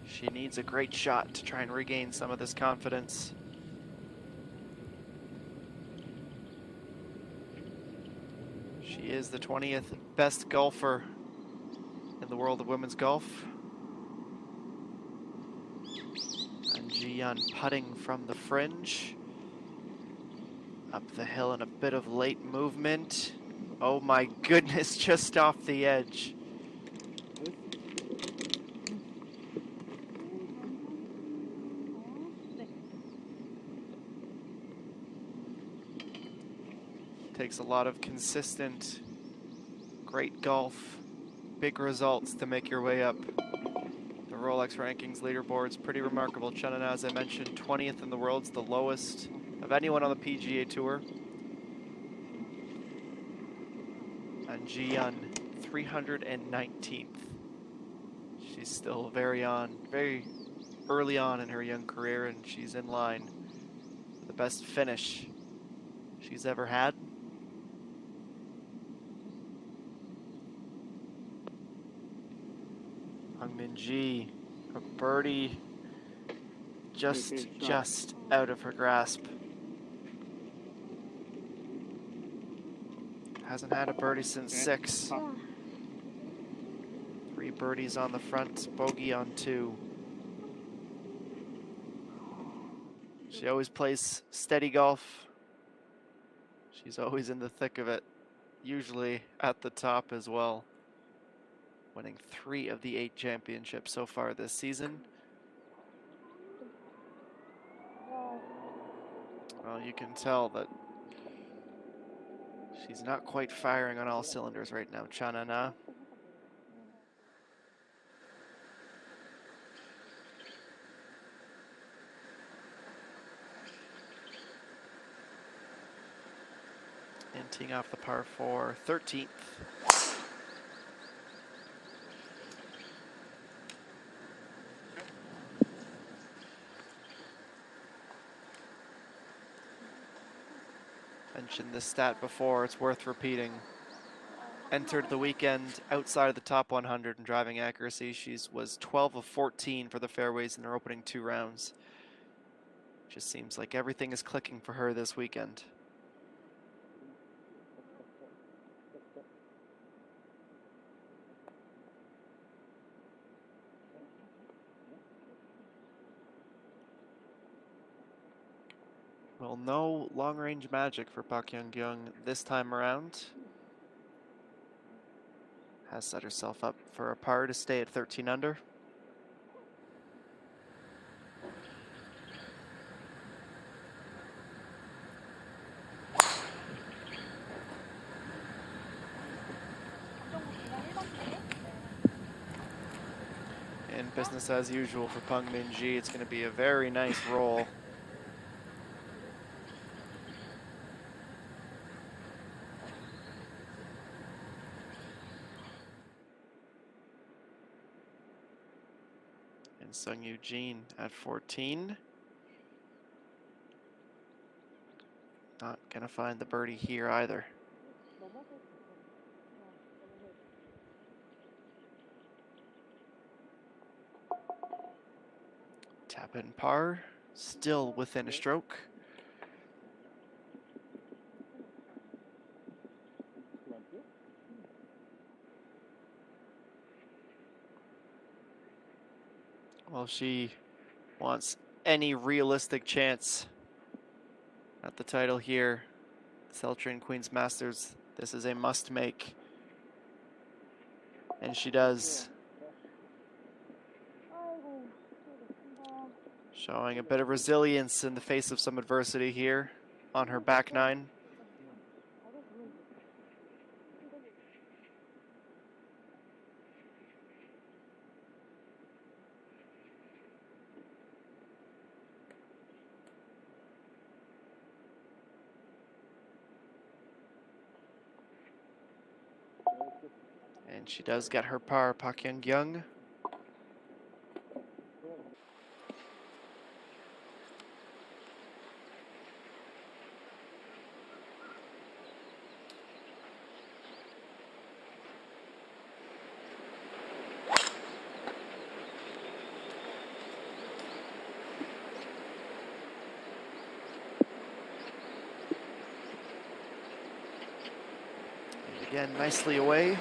She needs a great shot to try and regain some of this confidence. She is the 20th best golfer in the world of women's golf. And Ji-yeon putting from the fringe. Up the hill in a bit of late movement. Oh my goodness, just off the edge. Takes a lot of consistent, great golf, big results to make your way up the Rolex rankings leaderboards. Pretty remarkable. Chana Na, as I mentioned, 20th in the world's the lowest of anyone on the PGA Tour. And Ji-yeon, 319th. She's still very early on in her young career, and she's in line for the best finish she's ever had. Min-ji, a birdie just out of her grasp. Hasn't had a birdie since 6. 3 birdies on the front, bogey on 2. She always plays steady golf. She's always in the thick of it, usually at the top as well. Winning 3 of the 8 championships so far this season. Well, you can tell that she's not quite firing on all cylinders right now, Chana Na. And teeing off the par 4, 13th. Mentioned this stat before, it's worth repeating. Entered the weekend outside of the top 100 in driving accuracy. She was 12 of 14 for the fairways in her opening 2 rounds. Just seems like everything is clicking for her this weekend. Well, no long-range magic for Pak Hyung Kyung this time around. Has set herself up for a par to stay at 13 under. business as usual for Peng Min-ji. It's going to be a very nice roll. And Sung Eugene at 14. Not going to find the birdie here either. Tap in par, still within a stroke. Well, she wants any realistic chance at the title here. CELLTRION Queens Masters, this is a must make. And she does. Showing a bit of resilience in the face of some adversity here on her back nine. And she does get her par, Pak Young. And again, nicely away.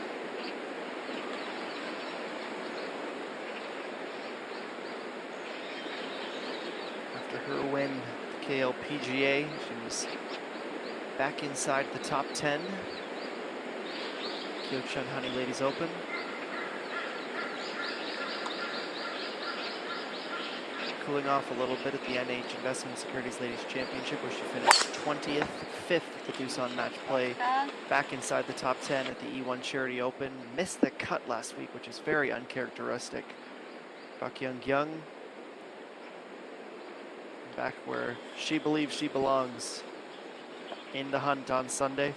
After her win at the KLPGA, she was back inside the top 10. Kyochun Honey Ladies Open. Cooling off a little bit at the NH Investment Securities Ladies Championship, where she finished 20th, 5th at the Doosan Match Play. Back inside the top 10 at the E1 Charity Open. Missed the cut last week, which is very uncharacteristic. Pak Young, back where she believes she belongs, in the hunt on Sunday.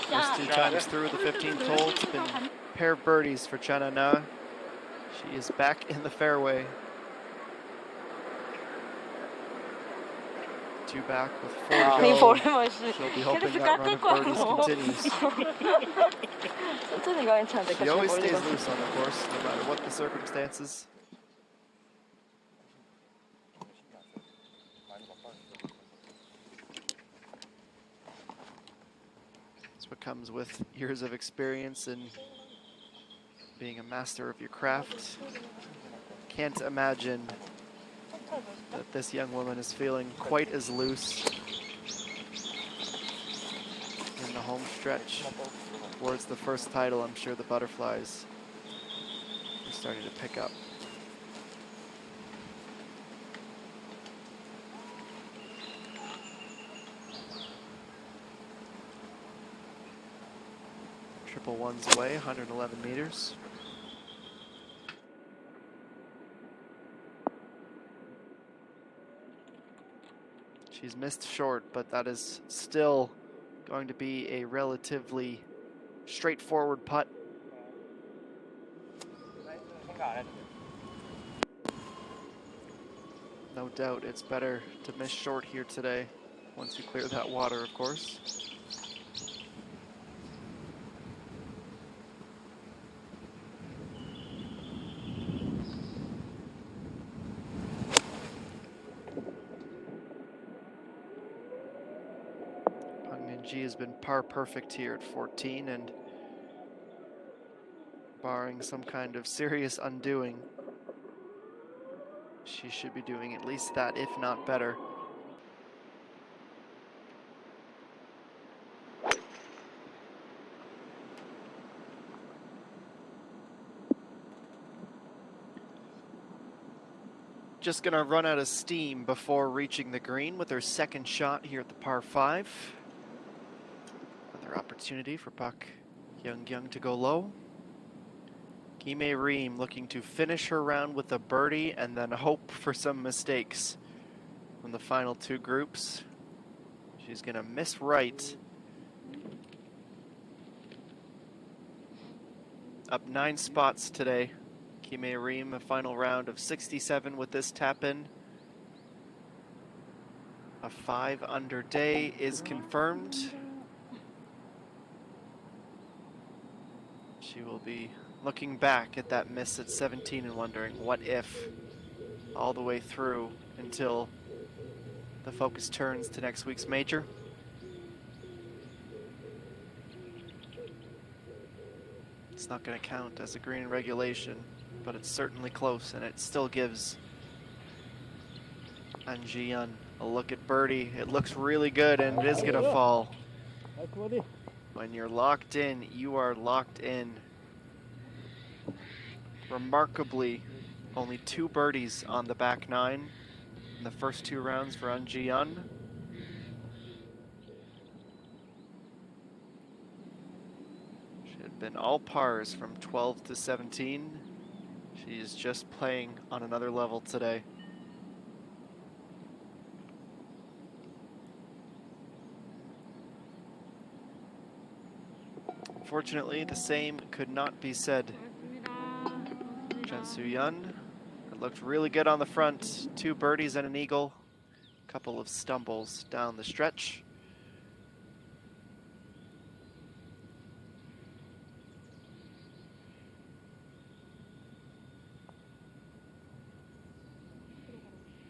Just 2 times through the 15th hole. It's been a pair of birdies for Chen Na. She is back in the fairway. 2 back with 4 to go. She'll be hoping that run of birdies continues. She always stays loose on the course, no matter what the circumstances. That's what comes with years of experience and being a master of your craft. Can't imagine that this young woman is feeling quite as loose in the home stretch towards the first title. I'm sure the butterflies are starting to pick up. Triple ones away, 111 meters. She's missed short, but that is still going to be a relatively straightforward putt. No doubt it's better to miss short here today, once you clear that water, of course. G has been par perfect here at 14, and barring some kind of serious undoing, she should be doing at least that, if not better. just going to run out of steam before reaching the green with her second shot here at the par 5. Another opportunity for Pak Young to go low. Kime Reem looking to finish her round with a birdie and then hope for some mistakes from the final two groups. She's going to miss right. Up 9 spots today. Kime Reem, a final round of 67 with this tap in. A 5 under day is confirmed. She will be looking back at that miss at 17 and wondering what if all the way through until the focus turns to next week's major. It's not going to count as a green in regulation, but it's certainly close, and it still gives An Ji-yeon a look at birdie. It looks really good, and it is going to fall. 나이스 버디. When you're locked in, you are locked in. Remarkably, only 2 birdies on the back 9 in the first 2 rounds for An Ji-yeon. She had been all pars from 12 to 17. She is just playing on another level today. Unfortunately, the same could not be said. Chen Su-yeon, it looked really good on the front. 2 birdies and an eagle. A couple of stumbles down the stretch.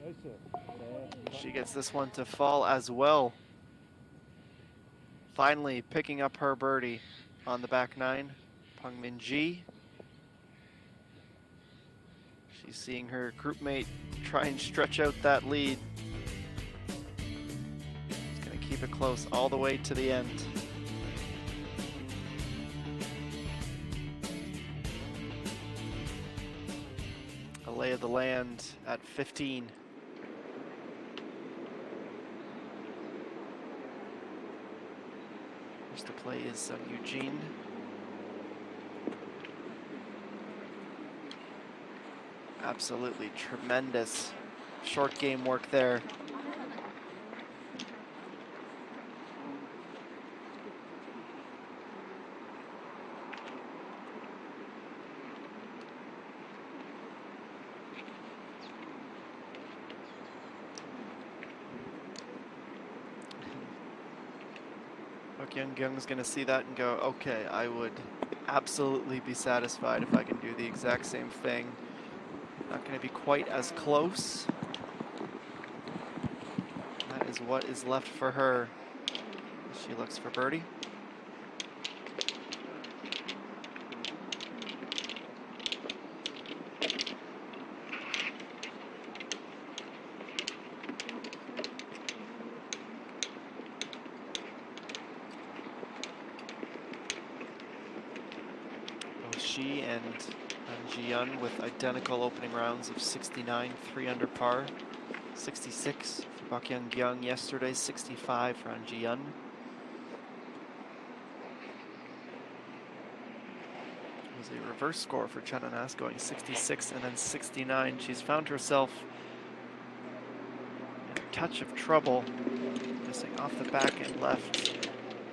나이스. 네. She gets this one to fall as well. Finally picking up her birdie on the back 9, Peng Min-ji. She's seeing her groupmate try and stretch out that lead. She's going to keep it close all the way to the end. A lay of the land at 15. First to play is Sung Eugene. Absolutely tremendous short game work there. Pak Young-kyung's gonna see that and go, okay, I would absolutely be satisfied if I can do the exact same thing. Not going to be quite as close. That is what is left for her. She looks for birdie. Both she and An Ji-yeon with identical opening rounds of 69, 3 under par, 66 for Pak Young-kyung yesterday, 65 for An Ji-yeon. It was a reverse score for Chen An-as, going 66 and then 69. She's found herself in a touch of trouble, missing off the back and left,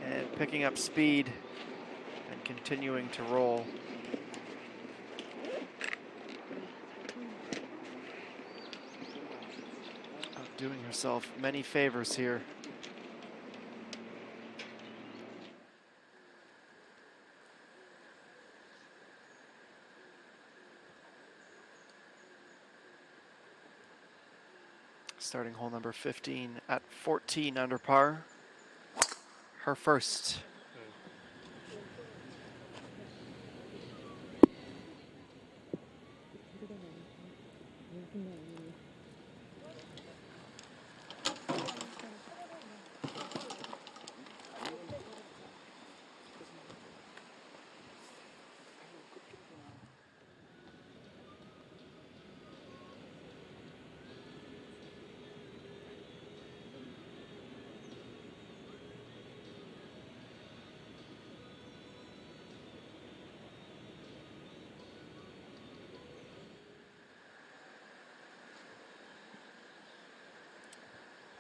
and picking up speed and continuing to roll. Doing herself many favors here. Starting hole number 15 at 14 under par. Her first.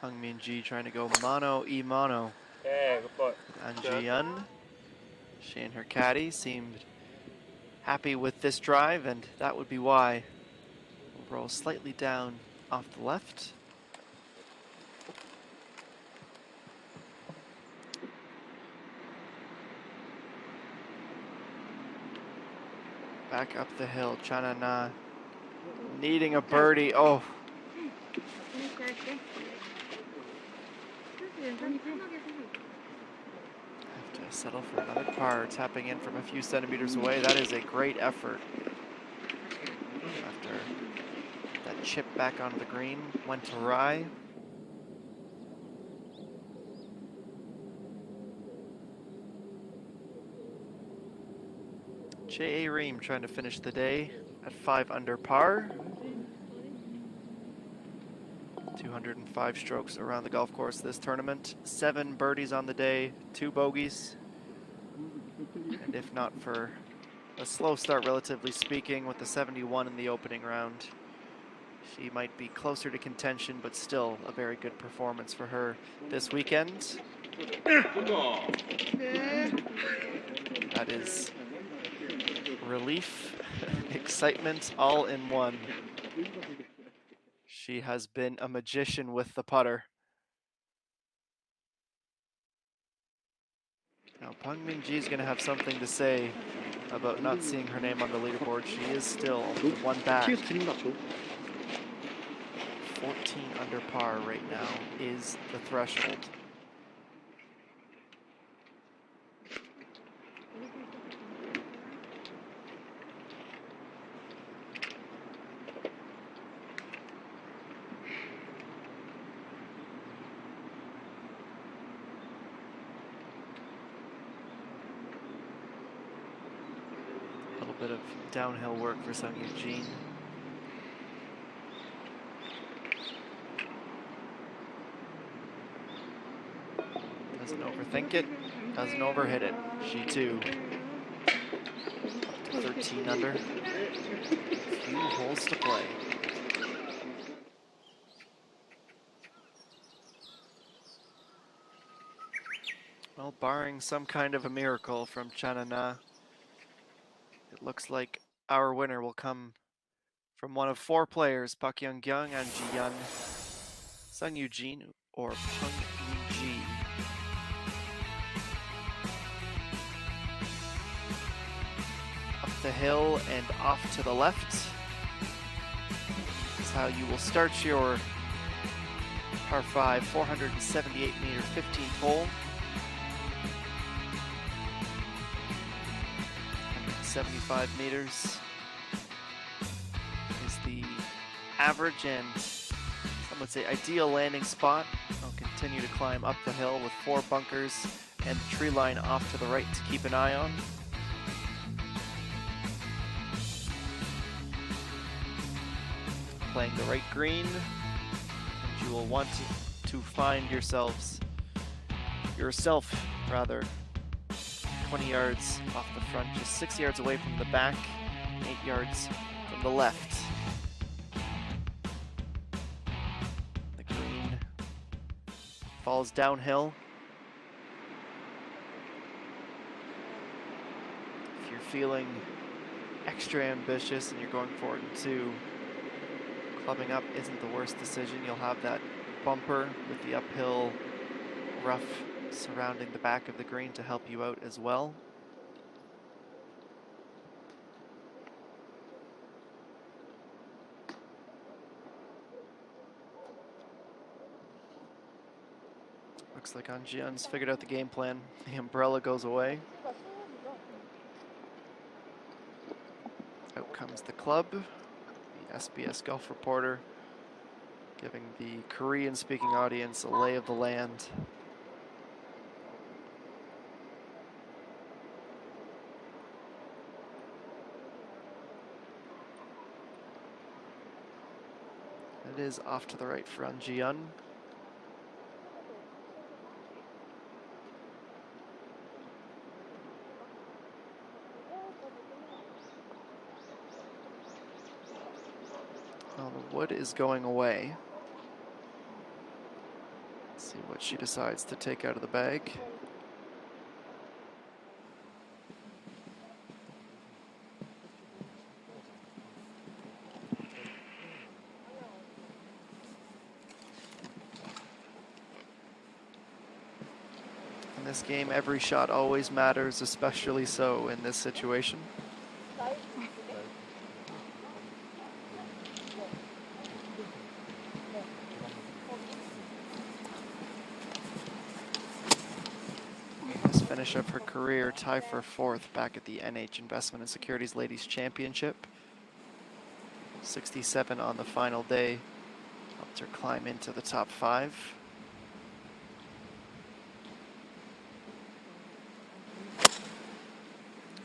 Pang Min-ji trying to go mono. Yeah, good boy. An Ji-yeon. She and her caddy seemed happy with this drive, and that would be why. We'll roll slightly down off the left. Back up the hill, Chanana needing a birdie. Oh, have to settle for another par, tapping in from a few centimeters away. That is a great effort. After that chip back onto the green went awry. J.A. Ream trying to finish the day at 5 under par. 205 strokes around the golf course this tournament. 7 birdies on the day, 2 bogeys. And if not for a slow start, relatively speaking, with the 71 in the opening round, she might be closer to contention, but still a very good performance for her this weekend. That is relief, excitement, all in one. She has been a magician with the putter. Now, Pang Min-ji is going to have something to say about not seeing her name on the leaderboard. She is still only 1 back. 14 under par right now is the threshold. A little bit of downhill work for Sung Eugene. Doesn't overthink it, doesn't overhit it. She too, up to 13 under. Few holes to play. Well, barring some kind of a miracle from Chanana, it looks like our winner will come from one of 4 players: Pak Young-kyung, An Ji-yeon, Sung Eugene, or Pang Min-ji. Up the hill and off to the left is how you will start your par 5, 478 meter 15th hole. 75 meters is the average and some would say ideal landing spot. I'll continue to climb up the hill with 4 bunkers and the tree line off to the right to keep an eye on. Playing the right green, and you will want to find yourself 20 yards off the front, just 6 yards away from the back, 8 yards from the left. The green falls downhill. If you're feeling extra ambitious and you're going for it in 2, clubbing up isn't the worst decision. You'll have that bumper with the uphill rough surrounding the back of the green to help you out as well. Looks like An Ji-yeon's figured out the game plan. The umbrella goes away. Out comes the club. The SBS Golf Reporter giving the Korean-speaking audience a lay of the land. It is off to the right for An Ji-yeon. Well, the wood is going away. See what she decides to take out of the bag. In this game, every shot always matters, especially so in this situation. This finish of her career, tie for 4th back at the NH Investment and Securities Ladies Championship. 67 on the final day, helped her climb into the top 5.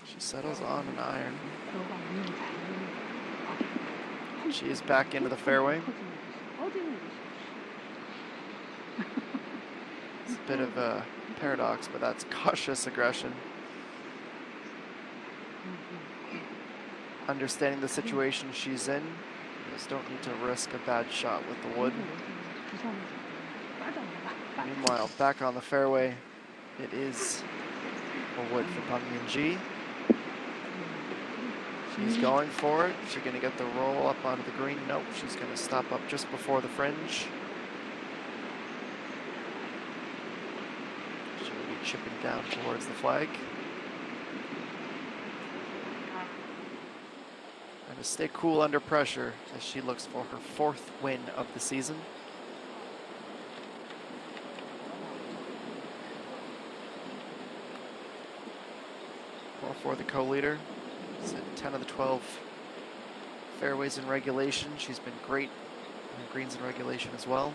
She settles on an iron. She is back into the fairway. It's a bit of a paradox, but that's cautious aggression. Understanding the situation she's in, you just don't need to risk a bad shot with the wood. Meanwhile, back on the fairway, it is a wood for Pang Min-ji. She's going for it. She's going to get the roll up onto the green. Nope, she's going to stop up just before the fringe. She will be chipping down towards the flag. And to stay cool under pressure as she looks for her 4th win of the season. Or for the co-leader. She's at 10 of the 12 fairways in regulation. She's been great in greens in regulation as well.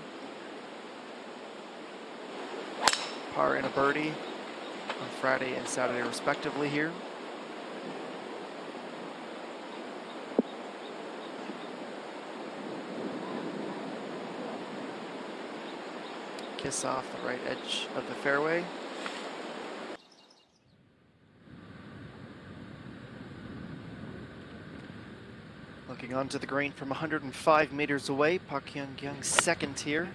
Par and a birdie on Friday and Saturday respectively here. Kiss off the right edge of the fairway. Looking onto the green from 105 meters away, Park Hyung-kyung 2nd here.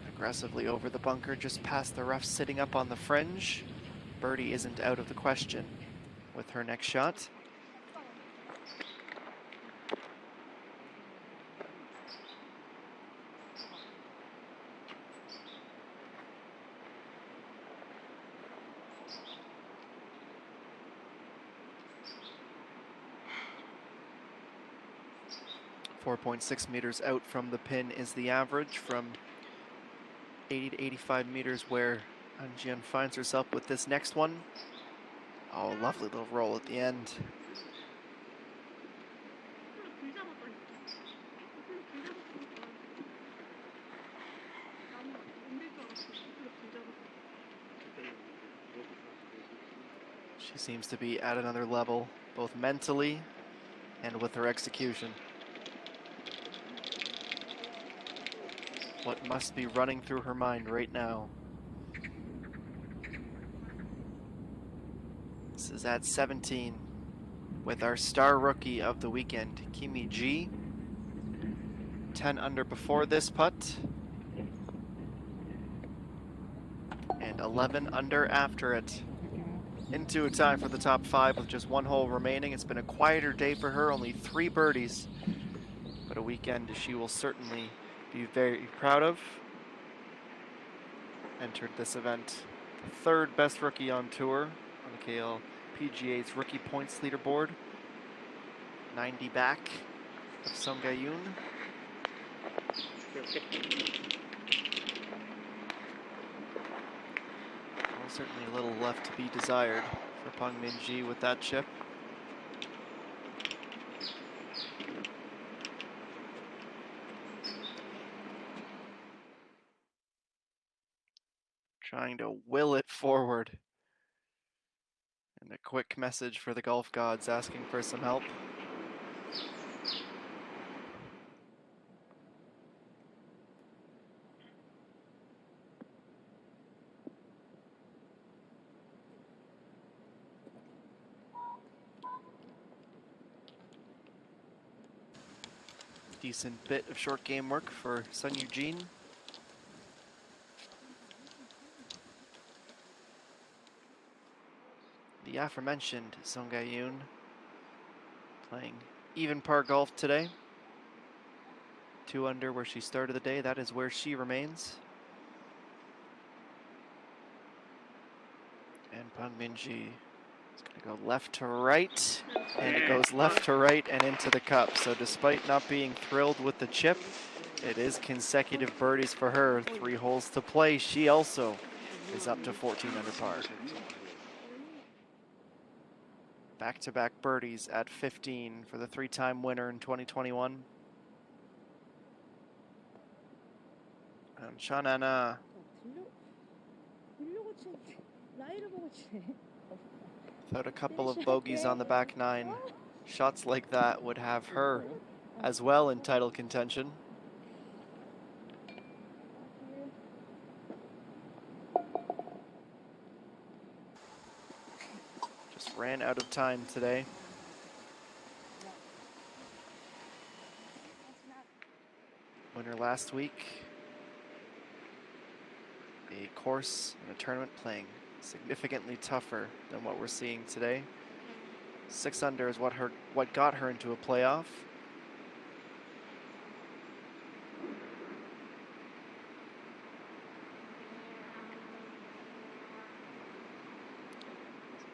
Aggressively over the bunker, just past the rough, sitting up on the fringe. Birdie isn't out of the question with her next shot. .6 meters out from the pin is the average, from 80 to 85 meters where Han Jian finds herself with this next one. Oh, lovely little roll at the end. She seems to be at another level, both mentally and with her execution. What must be running through her mind right now? This is at 17 with our star rookie of the weekend, Kimi G. 10 under before this putt. And 11 under after it. Into a tie for the top 5 with just 1 hole remaining. It's been a quieter day for her, only 3 birdies. But a weekend she will certainly be very proud of. Entered this event, 3rd best rookie on tour on the KLPGA's rookie points leaderboard. 90 back of Sung Ga-yoon. Well, certainly a little left to be desired for Pang Min-ji with that chip. Trying to will it forward. And a quick message for the golf gods asking for some help. Decent bit of short game work for Sun Eugene. The aforementioned Song Ga-yoon playing even par golf today. 2 under where she started the day. That is where she remains. And Pang Min-ji is going to go left to right, and it goes left to right and into the cup. So despite not being thrilled with the chip, it is consecutive birdies for her. 3 holes to play. She also is up to 14 under par. Back-to-back birdies at 15 for the 3-time winner in 2021. And Shanana without a couple of bogeys on the back 9. Shots like that would have her as well in title contention. Just ran out of time today. Winner last week. A course and a tournament playing significantly tougher than what we're seeing today. 6 under is what got her into a playoff.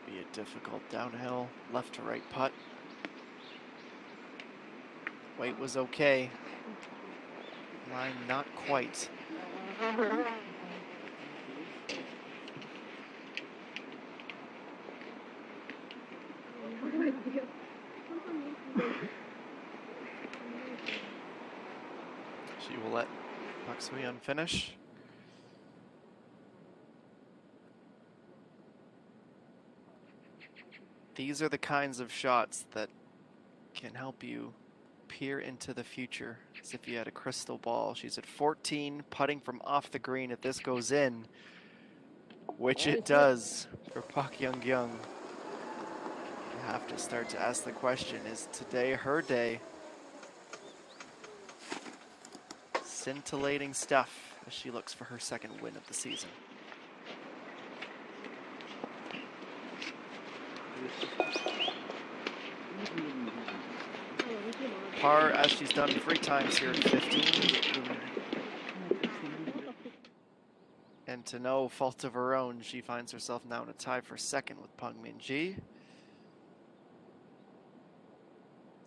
Be a difficult downhill left to right putt. Weight was okay. Line not quite. She will let Park Soo-yeon finish. These are the kinds of shots that can help you peer into the future as if you had a crystal ball. She's at 14, putting from off the green if this goes in, which it does for Park Young-kyung. You have to start to ask the question, is today her day? Scintillating stuff as she looks for her 2nd win of the season. Par as she's done 3 times here at 15. And to no fault of her own, she finds herself now in a tie for 2nd with Pang Min-ji.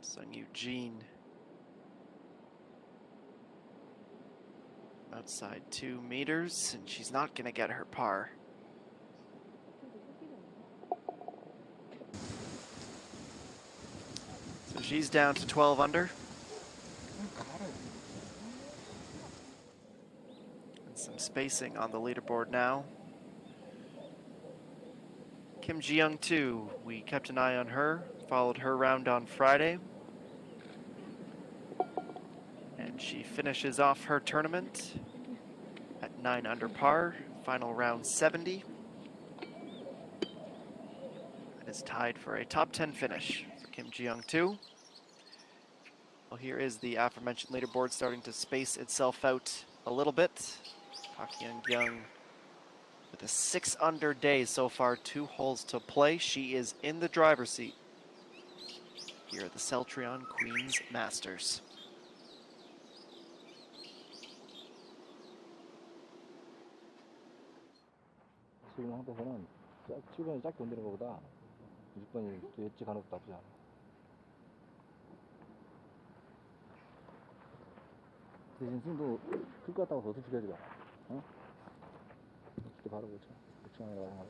Sun Eugene outside 2 meters, and she's not going to get her par. So she's down to 12 under. And some spacing on the leaderboard now. Kim Ji-young too, we kept an eye on her, followed her round on Friday. And she finishes off her tournament at 9 under par, final round 70. And is tied for a top 10 finish for Kim Ji-young too. Well, here is the aforementioned leaderboard starting to space itself out a little bit. Park Young-kyung with a 6 under day so far, 2 holes to play. She is in the driver's seat here at the CELLTRION Queens Masters. 지금 상태에서는 7번이 짧게 건드는 것보다 20번이 또 엣지 가는 것도 나쁘지 않아. 대신 스윙도 클 것 같다고 더 솔직해야지 마. 어? 그때 바로 그렇죠. 그렇죠.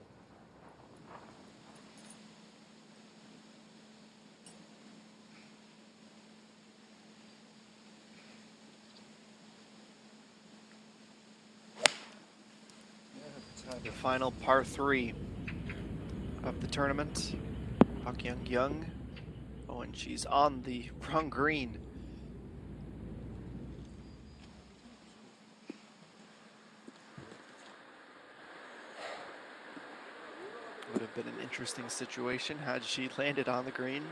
The final par 3 of the tournament. Park Young-kyung. Oh, and she's on the wrong green. Would have been an interesting situation had she landed on the green.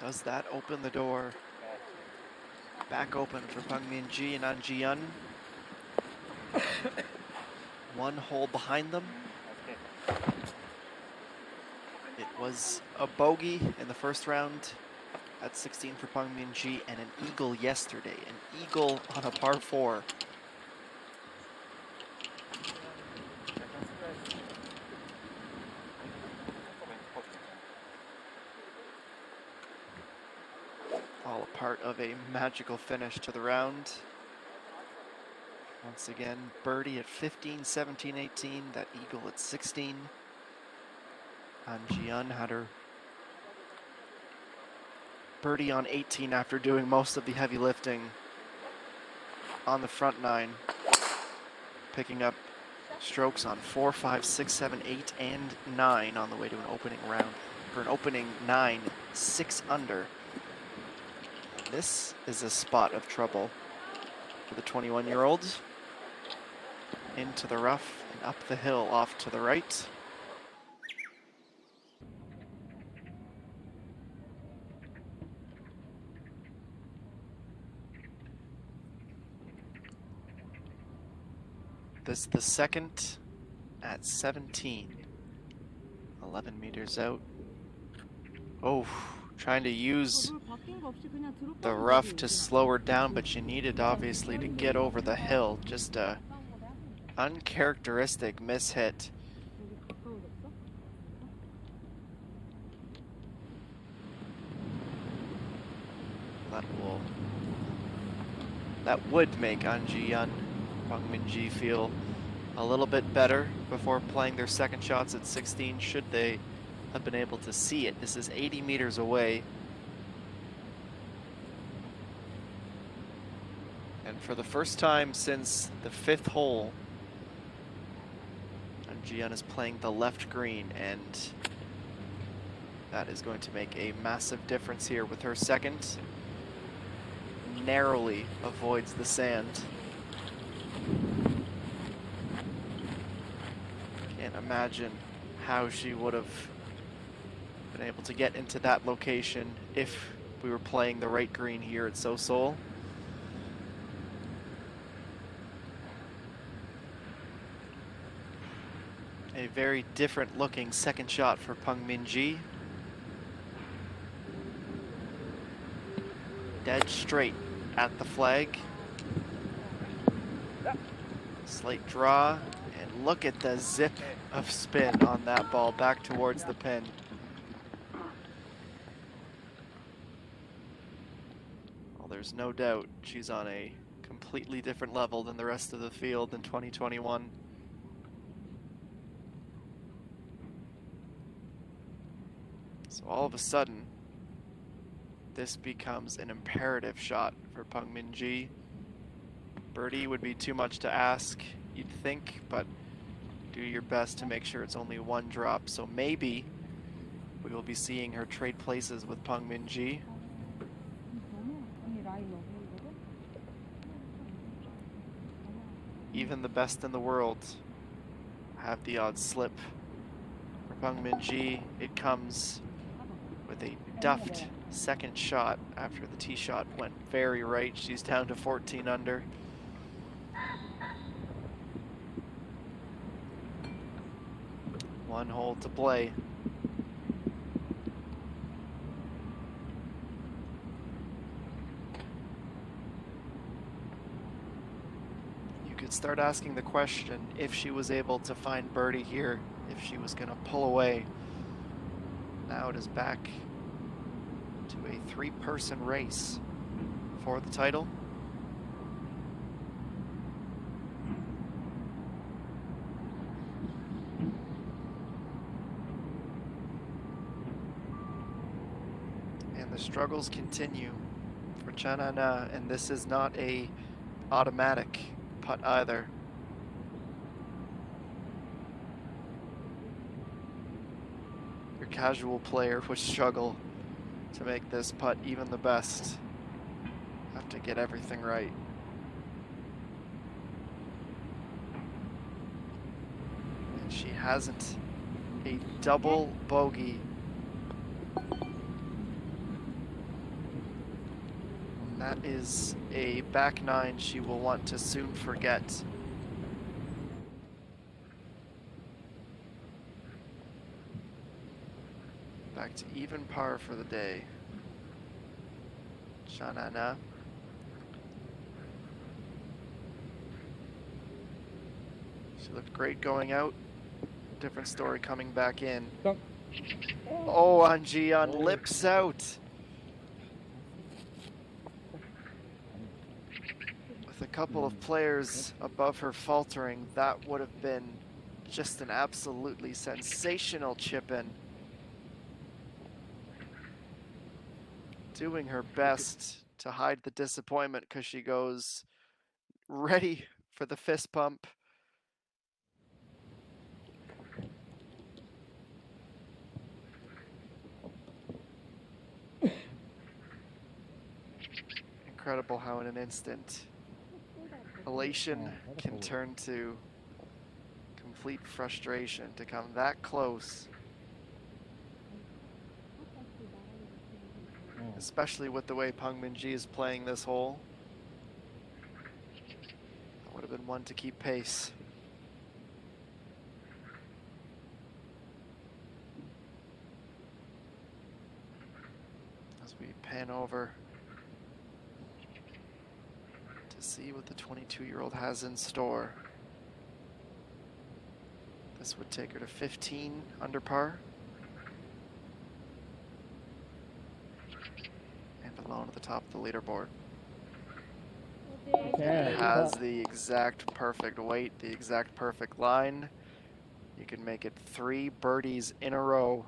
Does that open the door? Back open for Peng Min-ji and An Ji-yeon. One hole behind them. It was a bogey in the first round at 16 for Peng Min-ji and an eagle yesterday. An eagle on a par 4. All a part of a magical finish to the round. Once again, birdie at 15, 17, 18. That eagle at 16. An Ji-yeon had her birdie on 18 after doing most of the heavy lifting on the front 9. Picking up strokes on 4, 5, 6, 7, 8, and 9 on the way to an opening round. For an opening 9, 6 under. This is a spot of trouble for the 21-year-olds. Into the rough and up the hill off to the right. This is the second at 17. 11 meters out. Oh, trying to use the rough to slow her down, but she needed obviously to get over the hill. Just a uncharacteristic mishit. That would make An Ji-yeon, Peng Min-ji feel a little bit better before playing their second shots at 16, should they have been able to see it. This is 80 meters away. And for the first time since the 5th hole, An Ji-yeon is playing the left green, and that is going to make a massive difference here with her second. Narrowly avoids the sand. Can't imagine how she would have been able to get into that location if we were playing the right green here at So-Seoul. A very different looking second shot for Peng Min-ji. Dead straight at the flag. Slight draw, and look at the zip of spin on that ball back towards the pin. Well, there's no doubt she's on a completely different level than the rest of the field in 2021. So all of a sudden, this becomes an imperative shot for Peng Min-ji. Birdie would be too much to ask, you'd think, but do your best to make sure it's only one drop. So maybe we will be seeing her trade places with Peng Min-ji. Even the best in the world have the odd slip. For Peng Min-ji, it comes with a duffed second shot after the tee shot went very right. She's down to 14 under. One hole to play. You could start asking the question if she was able to find birdie here, if she was going to pull away. Now it is back to a 3-person race for the title. And the struggles continue for Chan Ana, and this is not a automatic putt either. Your casual player would struggle to make this putt. Even the best have to get everything right. And she hasn't. A double bogey That is a back nine she will want to soon forget. Back to even par for the day. Shanana. She looked great going out. Different story coming back in. Dunk. Oh, Anji on lips out. With a couple of players above her faltering, that would have been just an absolutely sensational chip in. Doing her best to hide the disappointment because she goes ready for the fist pump. Incredible how in an instant elation can turn to complete frustration to come that close, especially with the way Peng Minji is playing this hole. That would have been one to keep pace. As we pan over to see what the 22-year-old has in store. This would take her to 15 under par. And alone at the top of the leaderboard. It has the exact perfect weight, the exact perfect line. You can make it 3 birdies in a row.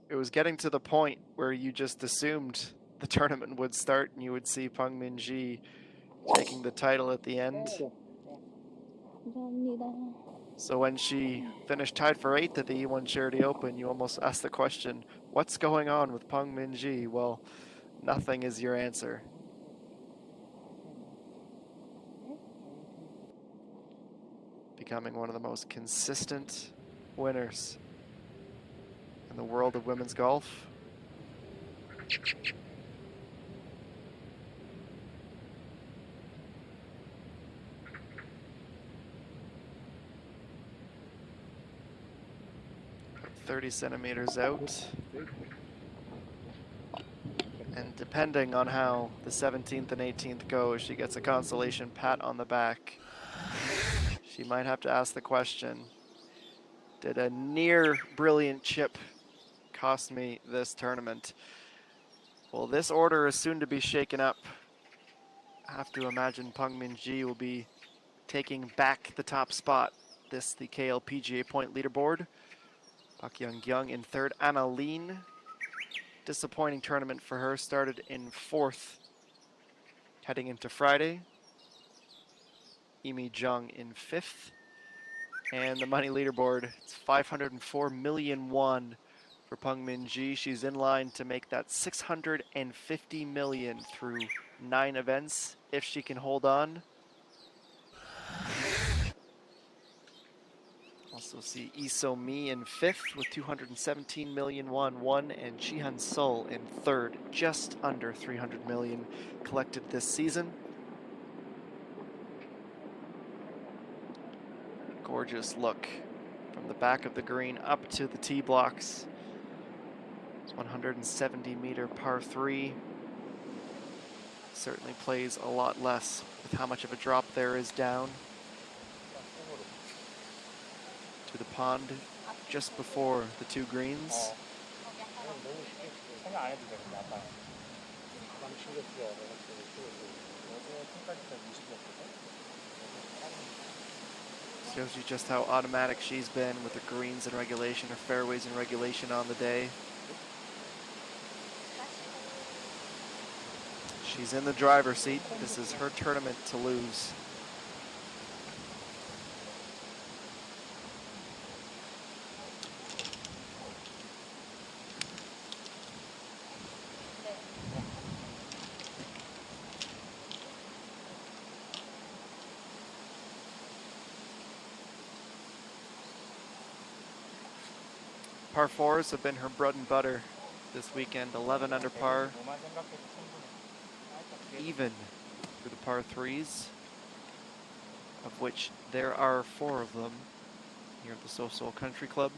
It was getting to the point where you just assumed the tournament would start and you would see Peng Minji taking the title at the end. So when she finished tied for 8th at the E1 Charity Open, you almost asked the question, what's going on with Peng Minji? Well, nothing is your answer. Becoming one of the most consistent winners in the world of women's golf. About 30 centimeters out. And depending on how the 17th and 18th go, she gets a consolation pat on the back. She might have to ask the question, did a near brilliant chip cost me this tournament? Well, this order is soon to be shaken up. I have to imagine Peng Minji will be taking back the top spot. This, the KLPGA point leaderboard. Pak Young in 3rd. Anna Lean, disappointing tournament for her, started in 4th heading into Friday. Imi Jung in 5th. And the money leaderboard, it's 504 million won for Peng Minji. She's in line to make that 650 million through 9 events if she can hold on. Also see Iso Mi in 5th with 217 million won, and Chihan Sul in 3rd, just under 300 million collected this season. Gorgeous look from the back of the green up to the tee blocks. It's 170-meter par 3. Certainly plays a lot less with how much of a drop there is down to the pond just before the 2 greens. Shows you just how automatic she's been with her greens in regulation, her fairways in regulation on the day. She's in the driver's seat. This is her tournament to lose. par fours have been her bread and butter this weekend. 11 under par, even through the par threes, of which there are 4 of them here at the So Country Club.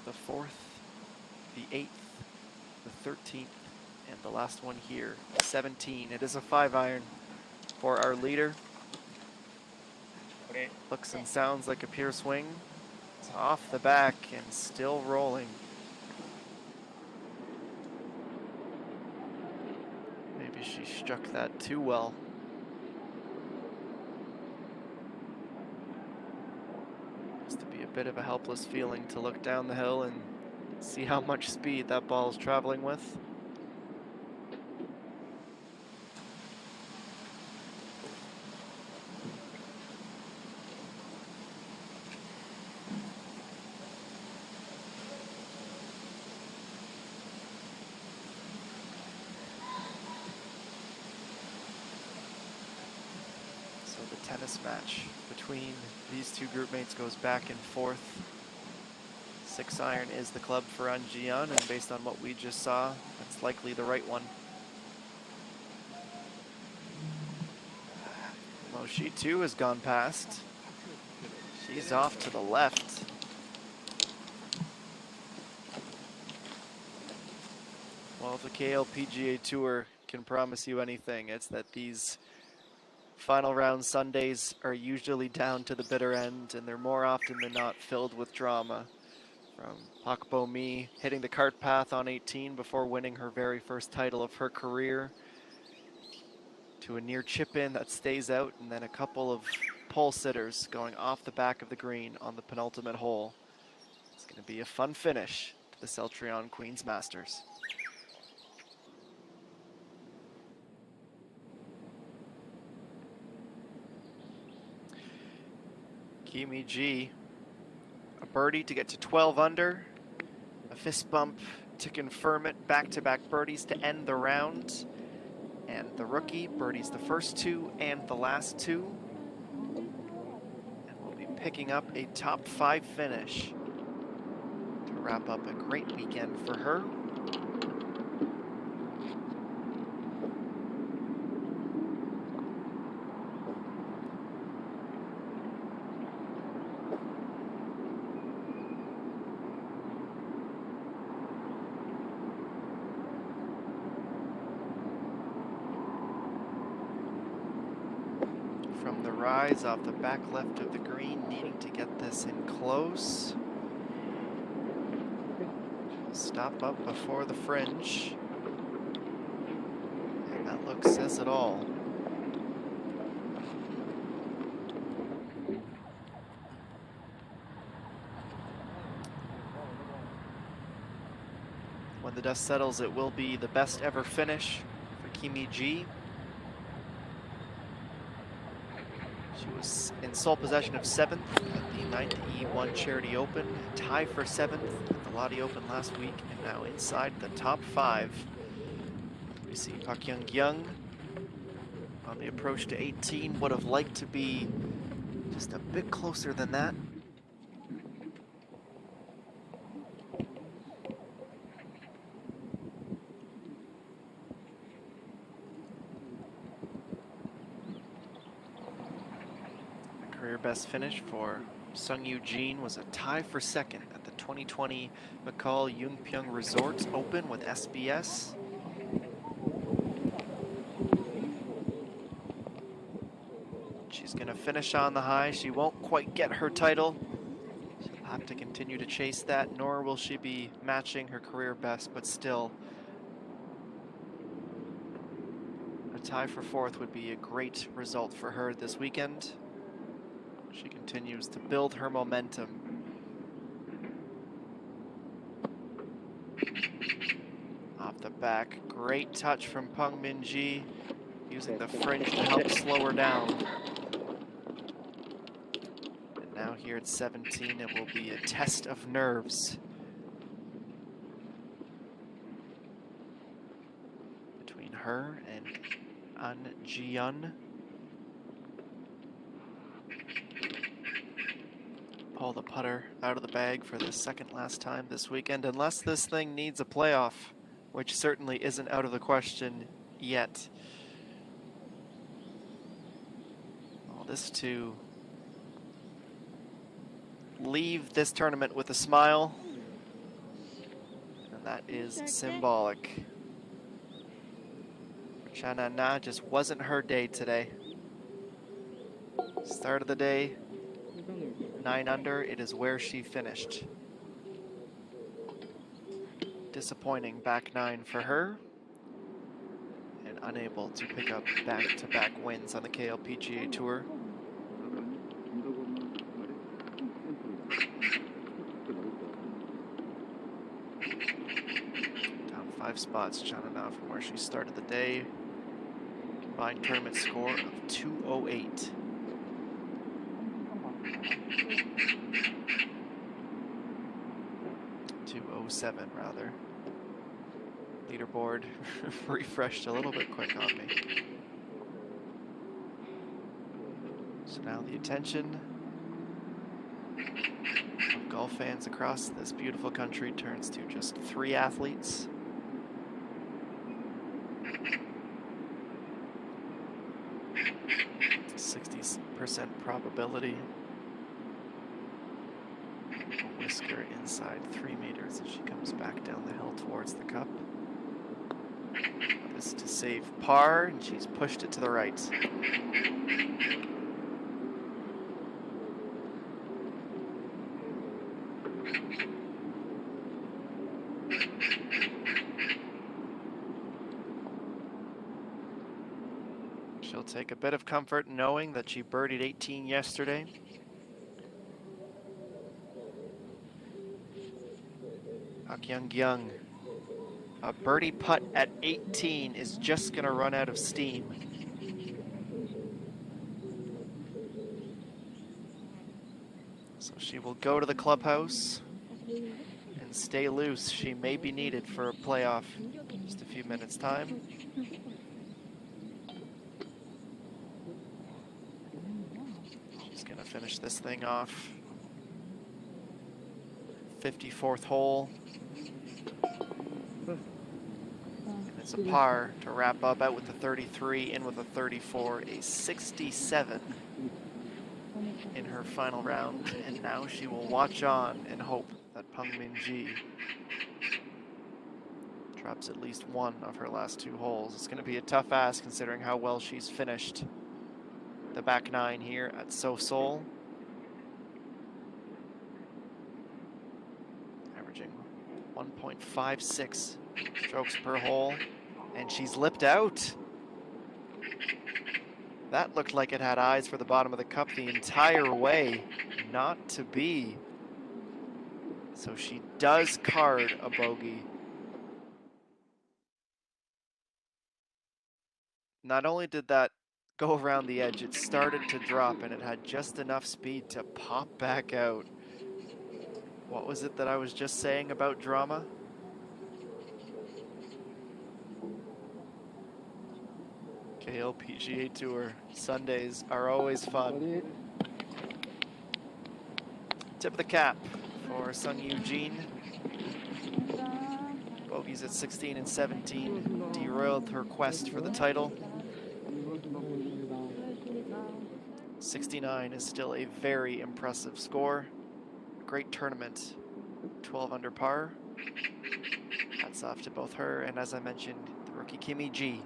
The 4th, the 8th, the 13th, and the last one here, 17. It is a 5-iron for our leader. Looks and sounds like a pure swing. It's off the back and still rolling. Maybe she struck that too well. Used to be a bit of a helpless feeling to look down the hill and see how much speed that ball is traveling with. Tennis match between these two group mates goes back and forth. 6-iron is the club for An Ji-yeon, and based on what we just saw, that's likely the right one. Well, she too has gone past. She's off to the left. Well, if the KLPGA Tour can promise you anything, it's that these final round Sundays are usually down to the bitter end, and they're more often than not filled with drama. From Pak Bo-mi hitting the cart path on 18 before winning her very first title of her career, to a near chip in that stays out, and then a couple of pole sitters going off the back of the green on the penultimate hole. It's going to be a fun finish to the CELLTRION Queens Masters. Kimi G, a birdie to get to 12 under, a fist bump to confirm it, back-to-back birdies to end the round, and the rookie birdies the first 2 and the last 2, and we'll be picking up a top 5 finish to wrap up a great weekend for her. From the rise off the back left of the green, needing to get this in close. Stop up before the fringe. And that look says it all. When the dust settles, it will be the best ever finish for Kimi G. She was in sole possession of 7th at the 9th E1 Charity Open, tie for 7th at the Lottie Open last week, and now inside the top 5. We see Park Young on the approach to 18. Would have liked to be just a bit closer than that. Career best finish for Sung Eugene was a tie for 2nd at the 2020 McCall Yungpyeong Resorts Open with SBS. She's going to finish on the high. She won't quite get her title. She'll have to continue to chase that, nor will she be matching her career best, but still, a tie for 4th would be a great result for her this weekend. She continues to build her momentum. Off the back, great touch from Peng Min-ji, using the fringe to help slow her down. And now here at 17, it will be a test of nerves between her and An Ji-yeon. pull the putter out of the bag for the second last time this weekend, unless this thing needs a playoff, which certainly isn't out of the question yet. All this to leave this tournament with a smile, and that is symbolic. Chana Na just wasn't her day today. Start of the day, 9 under, it is where she finished. Disappointing back 9 for her, and unable to pick up back-to-back wins on the KLPGA Tour. Down 5 spots, Chana Na from where she started the day. Combined tournament score of 208. .207 rather. Leaderboard refreshed a little bit quick on me. So now the attention of golf fans across this beautiful country turns to just 3 athletes. %60 probability. A whisker inside 3 meters as she comes back down the hill towards the cup. This to save par, and she's pushed it to the right. She'll take a bit of comfort knowing that she birdied 18 yesterday. Young. A birdie putt at 18 is just gonna run out of steam. So she will go to the clubhouse and stay loose. She may be needed for a playoff in just a few minutes' time. She's gonna finish this thing off. 54th hole. And it's a par to wrap up, out with a 33, in with a 34, a 67 in her final round. And now she will watch on and hope that Peng Min-ji drops at least one of her last 2 holes. It's going to be a tough ask considering how well she's finished the back 9 here at Seoul. Averaging 1.56 strokes per hole, and she's lipped out. That looked like it had eyes for the bottom of the cup the entire way. Not to be. So she does card a bogey. Not only did that go around the edge, it started to drop, and it had just enough speed to pop back out. What was it that I was just saying about drama? KLPGA Tour Sundays are always fun. Tip of the cap for Sung Eugene. Bogeys at 16 and 17 derailed her quest for the title. 69 is still a very impressive score. Great tournament. 12 under par. Hats off to both her and, as I mentioned, the rookie Kimmy G.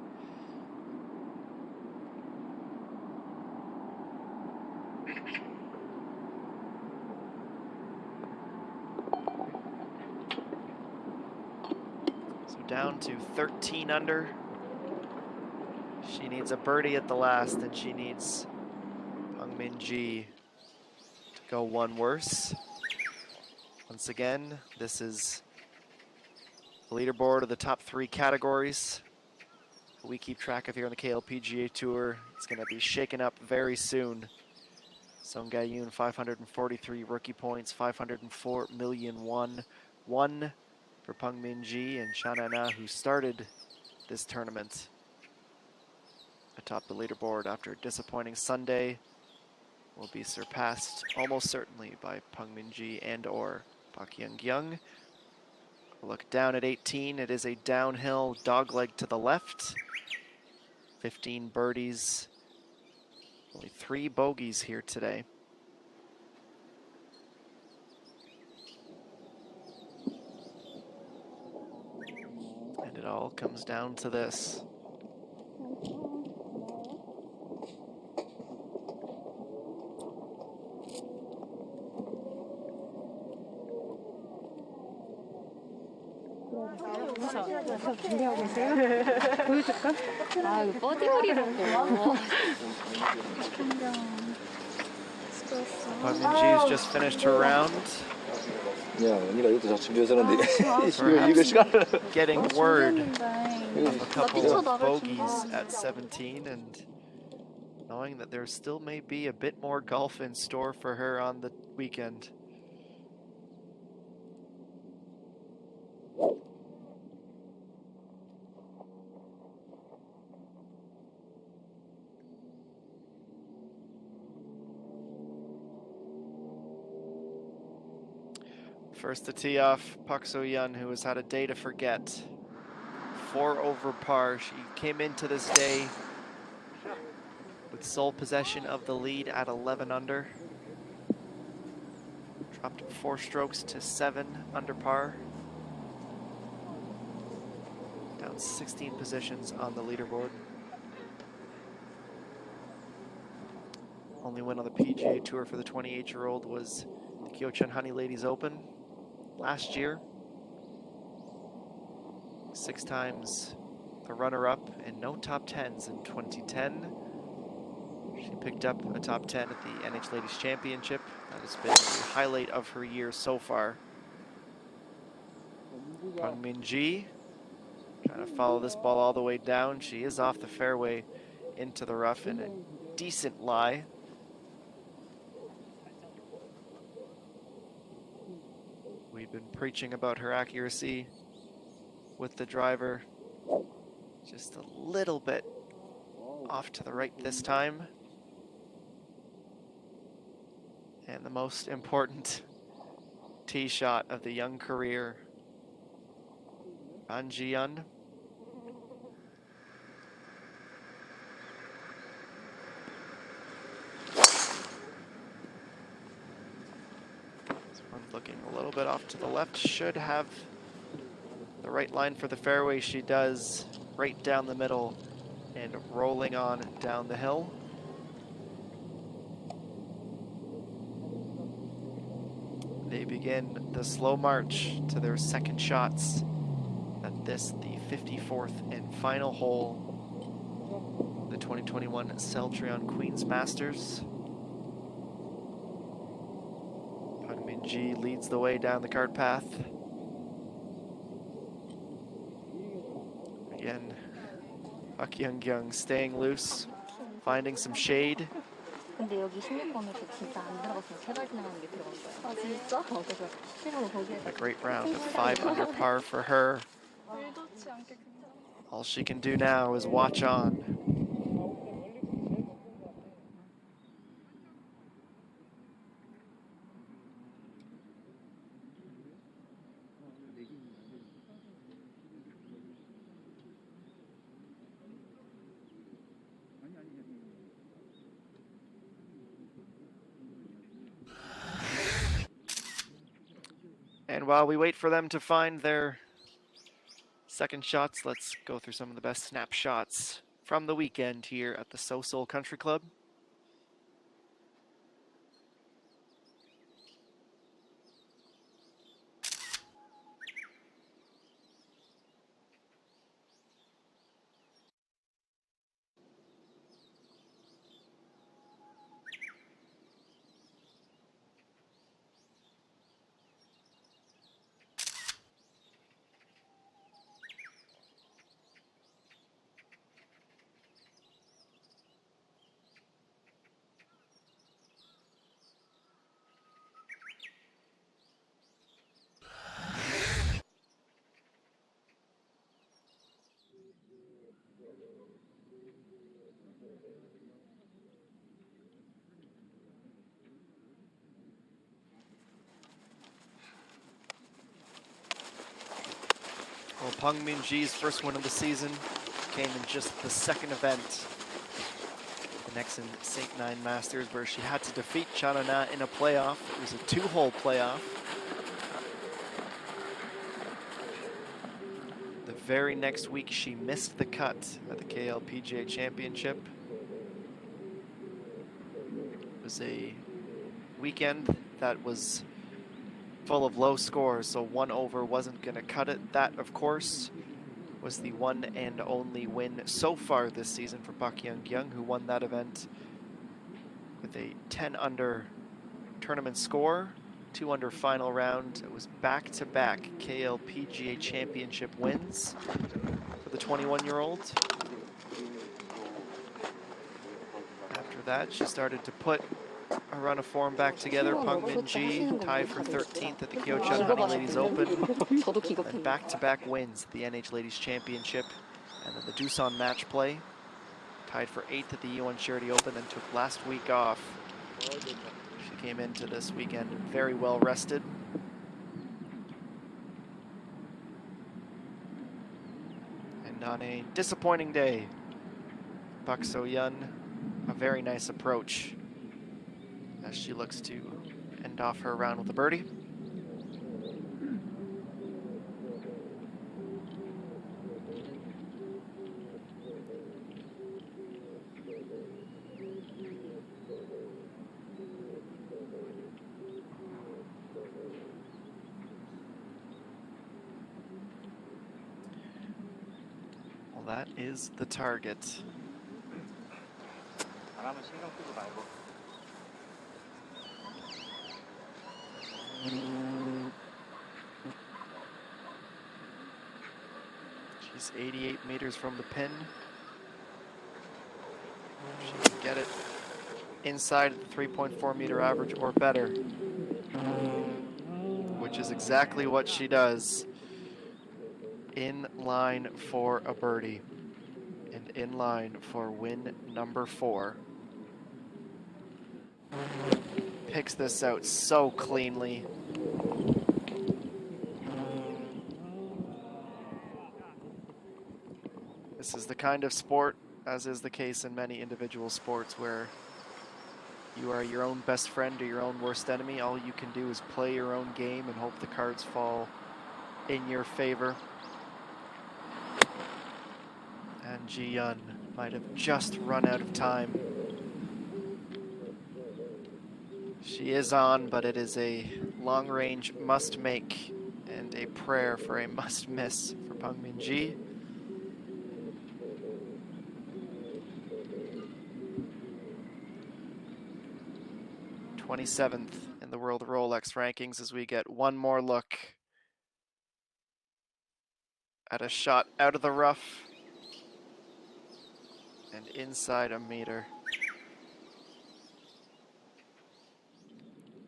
So down to 13 under. She needs a birdie at the last, and she needs Peng Min-ji to go one worse. Once again, this is the leaderboard of the top 3 categories we keep track of here on the KLPGA Tour. It's going to be shaken up very soon. Sung Ga-yoon, 543 rookie points, 504 million won. 1 for Peng Min-ji, and Chana Na, who started this tournament atop the leaderboard after a disappointing Sunday. will be surpassed almost certainly by Peng Minji and or Pak Young. Look down at 18. It is a downhill dogleg to the left. 15 birdies. Only 3 bogeys here today. And it all comes down to this. 보여줄까? 아, 이거 버디거리라고. Peng Minji's just finished her round. 야, 언니가 이것도 잘 준비해서는데 이거 Perhaps 시간을 getting word of a couple 나 of 나를 bogeys 준다. at 17 and knowing that there still may be a bit more golf in store for her on the weekend. First to tee off, Pak So-yeon, who has had a day to forget. 4 over par. She came into this day with sole possession of the lead at 11 under. Dropped 4 strokes to 7 under par. Down 16 positions on the leaderboard. Only win on the PGA Tour for the 28-year-old was the Kyochun Honey Ladies Open last year. 6 times the runner-up and no top 10s in 2010. She picked up a top 10 at the NH Ladies Championship. That has been the highlight of her year so far. Peng Minji trying to follow this ball all the way down. She is off the fairway into the rough in a decent lie. We've been preaching about her accuracy with the driver. Just a little bit off to the right this time. And the most important tee shot of the young career, An Ji-yeon. This one's looking a little bit off to the left. Should have the right line for the fairway. She does, right down the middle and rolling on down the hill. They begin the slow march to their second shots at this, the 54th and final hole, the 2021 CELLTRION Queens Masters. Peng Minji leads the way down the cart path. Again, Pak Young staying loose, finding some shade. 근데 여기 16번에서 진짜 안 들어갔으면 세발 지나가는 게 들어갔어요. 아, 진짜? 그래서 최근에 거기에서 A great round of 5 under par for her. 의도치 않게 그냥. All she can do now is watch on. And while we wait for them to find their second shots, let's go through some of the best snapshots from the weekend here at the So-Seoul Country Club. Peng Min-ji's first win of the season came in just the second event. The next in St. Nine Masters, where she had to defeat Chanana in a playoff. It was a 2-hole playoff. The very next week, she missed the cut at the KLPGA Championship. It was a weekend that was full of low scores, so 1 over wasn't going to cut it. That, of course, was the one and only win so far this season for Pak Young-kyung, who won that event with a 10 under tournament score, 2 under final round. It was back-to-back KLPGA Championship wins for the 21-year-old. After that, she started to put a run of form back together. Peng Min-ji tied for 13th at the Kyochun Honey Ladies Open. And back-to-back wins at the NH Ladies Championship. And then the Doosan match play. Tied for 8th at the E1 Charity Open and took last week off. She came into this weekend very well rested. And on a disappointing day, Pak So-yeon, a very nice approach as she looks to end off her round with a birdie. Well, that is the target. She's 88 meters from the pin. She can get it inside the 3.4 meter average or better, which is exactly what she does. In line for a birdie and in line for win number 4. Picks this out so cleanly. This is the kind of sport, as is the case in many individual sports, where you are your own best friend or your own worst enemy. All you can do is play your own game and hope the cards fall in your favor. And Ji-yeon might have just run out of time. She is on, but it is a long-range must-make and a prayer for a must-miss for Peng Min-ji. '27th in the World Rolex rankings as we get one more look at a shot out of the rough and inside a meter.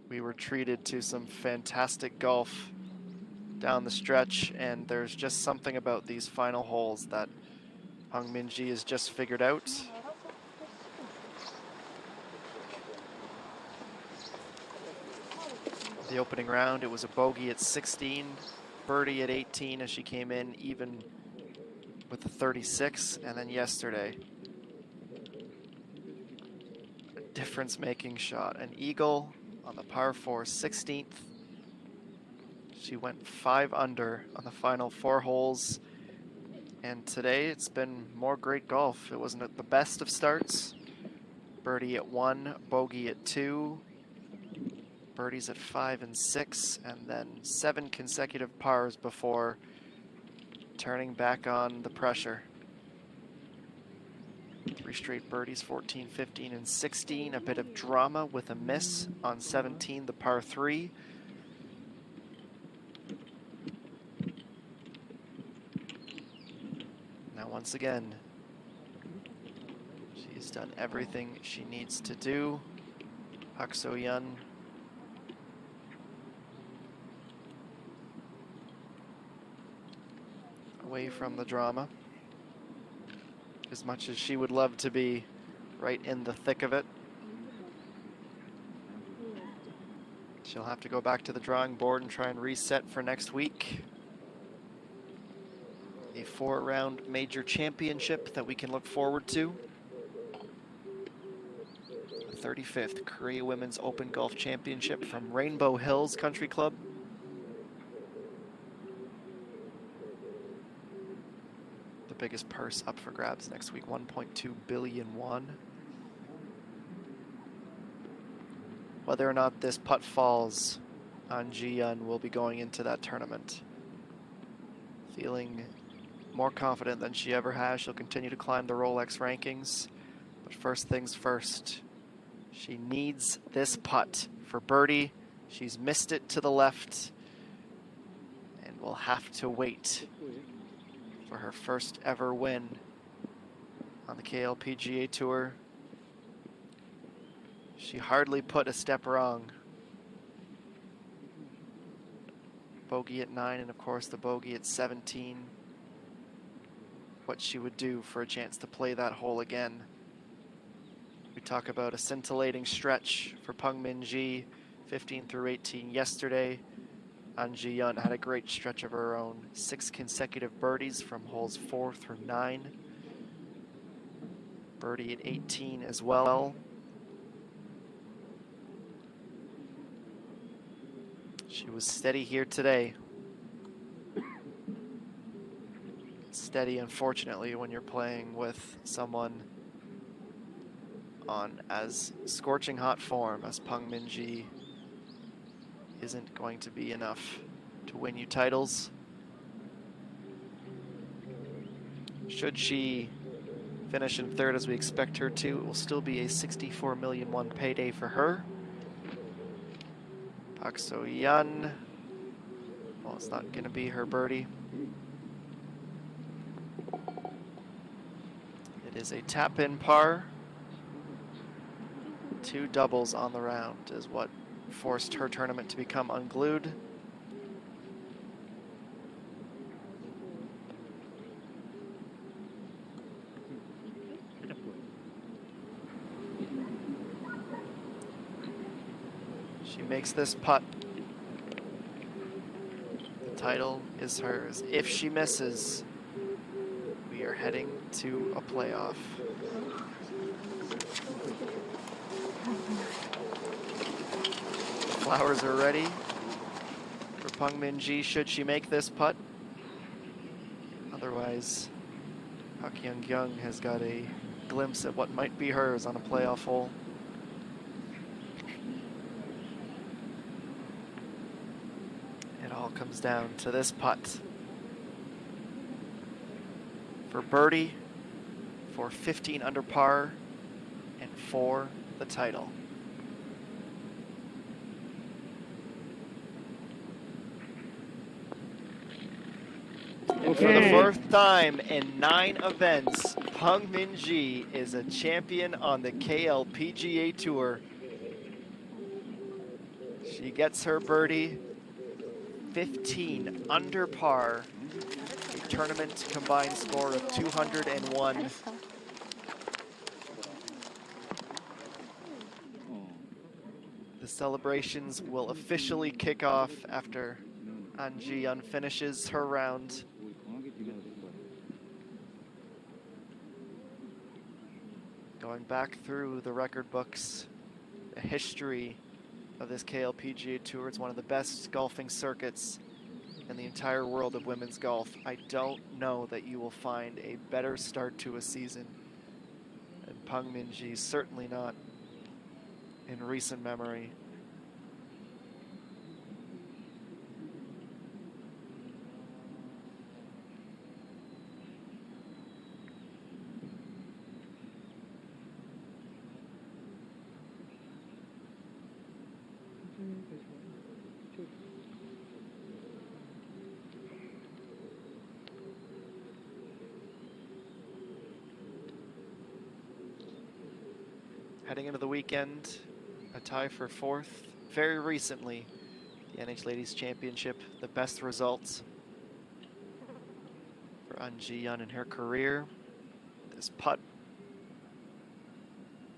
We were treated to some fantastic golf down the stretch, and there's just something about these final holes that Peng Min-ji has just figured out. The opening round, it was a bogey at 16, birdie at 18 as she came in even with the 36, and then yesterday, a difference-making shot, an eagle on the par 4 16th. She went 5 under on the final 4 holes, and today it's been more great golf. It wasn't the best of starts. Birdie at 1, bogey at 2, birdies at 5 and 6, and then 7 consecutive pars before turning back on the pressure. 3 straight birdies, 14, 15, and 16. A bit of drama with a miss on 17, the par 3. Now once again, she's done everything she needs to do. Pak So-yeon away from the drama, as much as she would love to be right in the thick of it. She'll have to go back to the drawing board and try and reset for next week. a 4-round major championship that we can look forward to. The 35th Korea Women's Open Golf Championship from Rainbow Hills Country Club. The biggest purse up for grabs next week, 1.2 billion won. Whether or not this putt falls, An Ji-yeon will be going into that tournament feeling more confident than she ever has. She'll continue to climb the Rolex rankings. But first things first, she needs this putt for birdie. She's missed it to the left and will have to wait for her first ever win on the KLPGA Tour. She hardly put a step wrong. Bogey at 9 and of course the bogey at 17. What she would do for a chance to play that hole again. We talk about a scintillating stretch for Peng Min-ji, 15 through 18 yesterday. An Ji-yeon had a great stretch of her own. 6 consecutive birdies from holes 4 through 9. Birdie at 18 as well. She was steady here today. Steady, unfortunately, when you're playing with someone on as scorching hot form as Peng Min-ji, isn't going to be enough to win you titles. Should she finish in third as we expect her to, it will still be a 64 million won payday for her. Park So-yeon, well, it's not going to be her birdie. It is a tap-in par. 2 doubles on the round is what forced her tournament to become unglued. She makes this putt. The title is hers. If she misses, we are heading to a playoff. The flowers are ready for Peng Min-ji should she make this putt. Otherwise, Park Young-kyung has got a glimpse at what might be hers on a playoff hole. It all comes down to this putt for birdie, for 15 under par, and for the title. And for the fourth time in 9 events, Peng Min-ji is a champion on the KLPGA Tour. She gets her birdie, 15 under par, a tournament combined score of 201. The celebrations will officially kick off after An Ji-yeon finishes her round. Going back through the record books, the history of this KLPGA Tour, it's one of the best golfing circuits in the entire world of women's golf. I don't know that you will find a better start to a season than Peng Min-ji, certainly not in recent memory. Heading into the weekend, a tie for 4th. Very recently, the NH Ladies Championship, the best results for An Ji-yeon in her career. This putt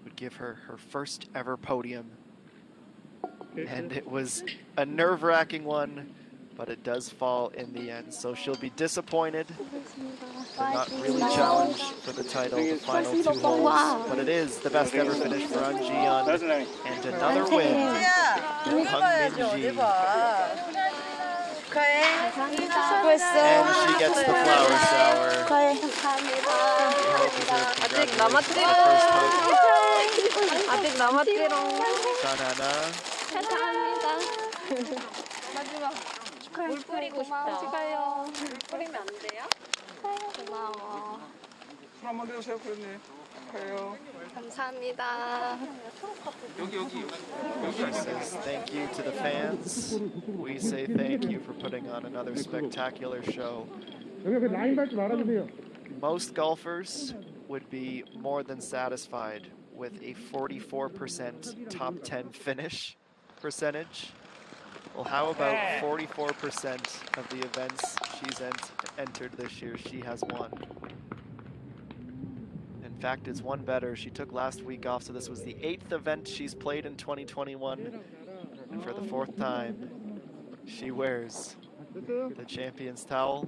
would give her her first ever podium. And it was a nerve-wracking one but it does fall in the end. So she'll be disappointed, but not really challenged for the title the final 2 holes. But it is the best ever finish for An Ji-yeon, and another win for Pang Min-ji. And she gets the flower shower. 아직 남았지롱. 아직 남았지롱. Shanana. 감사합니다. 마지막 물 뿌리고 싶다. 축하해요. 물 뿌리면 안 돼요? 고마워. 술 한번 드세요, 그런데. 축하해요. 감사합니다. She says thank you to the fans. We say thank you for putting on another spectacular show. Most golfers would be more than satisfied with a 44% top 10 finish percentage. Well, how about 44% of the events she's entered this year, she has won? In fact, it's one better. She took last week off, so this was the 8th event she's played in 2021. And for the 4th time, she wears the champion's towel.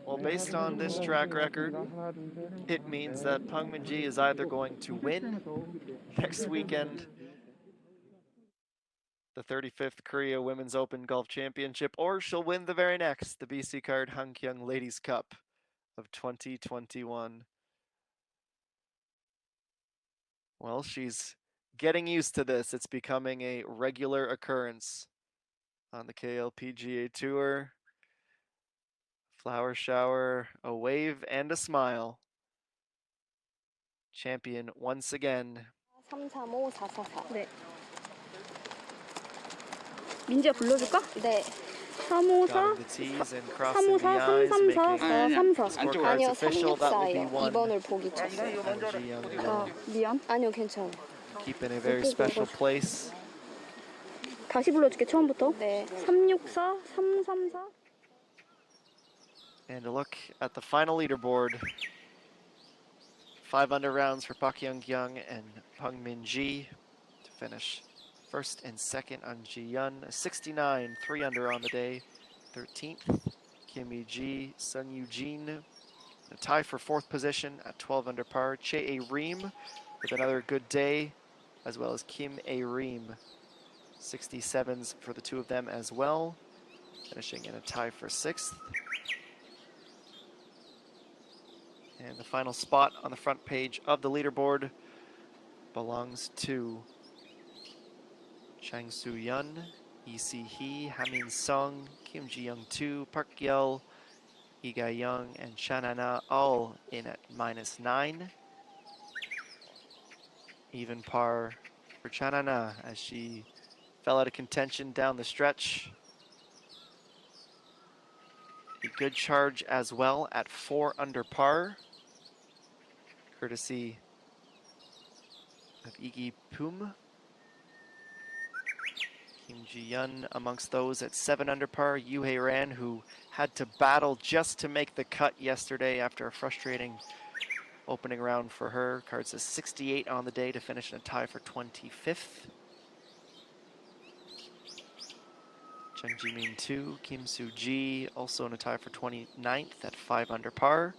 Well, based on this track record, it means that Pang Min-ji is either going to win next weekend the 35th Korea Women's Open Golf Championship, or she'll win the very next, the BC Card Hangkyung Ladies Cup of 2021. Well, she's getting used to this. It's becoming a regular occurrence on the KLPGA Tour. Flower shower, a wave, and a smile. Champion once again. 3, 3, 5, 4, 4, 4. 네. 민지야 불러줄까? 네. 3, 5, 4. Counting the T's and 3, crossing 5, the 4, 3, I's, 3, 4. making 3, 4. scorecards 아니요, official. That will be 364예요. one. 2번을 보기 쳤어요. And Ji Young 아, will 미안. 아니요, 괜찮아요. keep in a very special place. 다시 불러줄게, 처음부터. 네. 364, 334. And a look at the final leaderboard. 5 under rounds for Pak Young-kyung and Pang Min-ji to finish first and second on Ji-yeon. 69, 3 under on the day. 13th, Kim E-ji, Sung Yoo-jin. A tie for 4th position at 12 under par. Chae A-reem with another good day, as well as Kim A-reem. 67s for the two of them as well, finishing in a tie for 6th. And the final spot on the front page of the leaderboard belongs to Chang Soo-yeon, Lee Si-hee, Ha-min Sung, Kim Ji-young 2, Park Yeol, Lee Ga-young, and Shanana all in at -9. Even par for Shanana as she fell out of contention down the stretch. A good charge as well at 4 under par, courtesy of Iggy Poom. Kim Ji-yeon amongst those at 7 under par. Yoo Hae-ran, who had to battle just to make the cut yesterday after a frustrating opening round for her. Cards a 68 on the day to finish in a tie for 25th. Chung Ji-min 2, Kim Soo-ji also in a tie for 29th at 5 under par.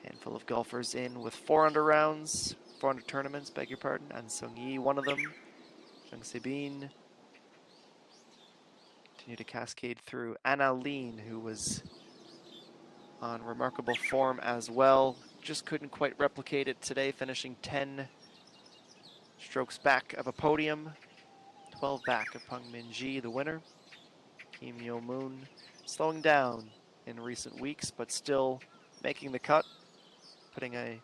Handful of golfers in with 4 under rounds, 4 under tournaments, beg your pardon. And Sung-yi, one of them. Jung Se-bin. Continue to cascade through. Anna Lean, who was on remarkable form as well. Just couldn't quite replicate it today, finishing 10 strokes back of a podium. 12 back of Pang Min-ji, the winner. Kim Yo-moon slowing down in recent weeks, but still making the cut, putting a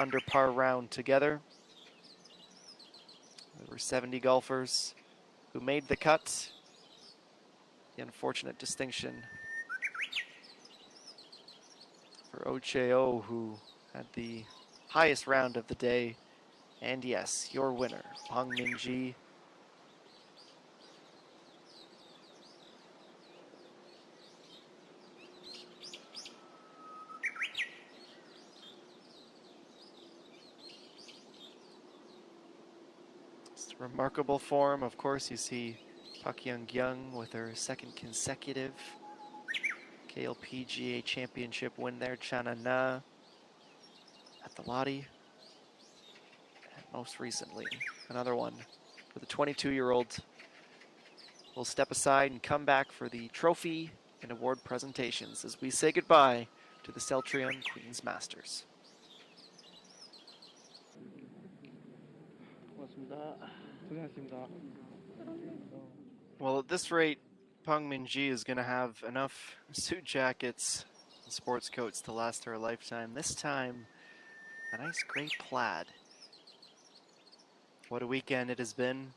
under par round together. There were 70 golfers who made the cut. The unfortunate distinction for Ocheo, who had the highest round of the day. And yes, your winner, Pang Min-ji. It's a remarkable form. Of course, you see Pak Young with her second consecutive KLPGA championship win there. Chana Na at the Lottie. And most recently, another one for the 22-year-old. We'll step aside and come back for the trophy and award presentations as we say goodbye to the CELLTRION Queens Masters. 고생하셨습니다. Well, at this rate, Pang Min-ji is going to have enough suit jackets and sports coats to last her a lifetime. This time, a nice gray plaid. What a weekend it has been.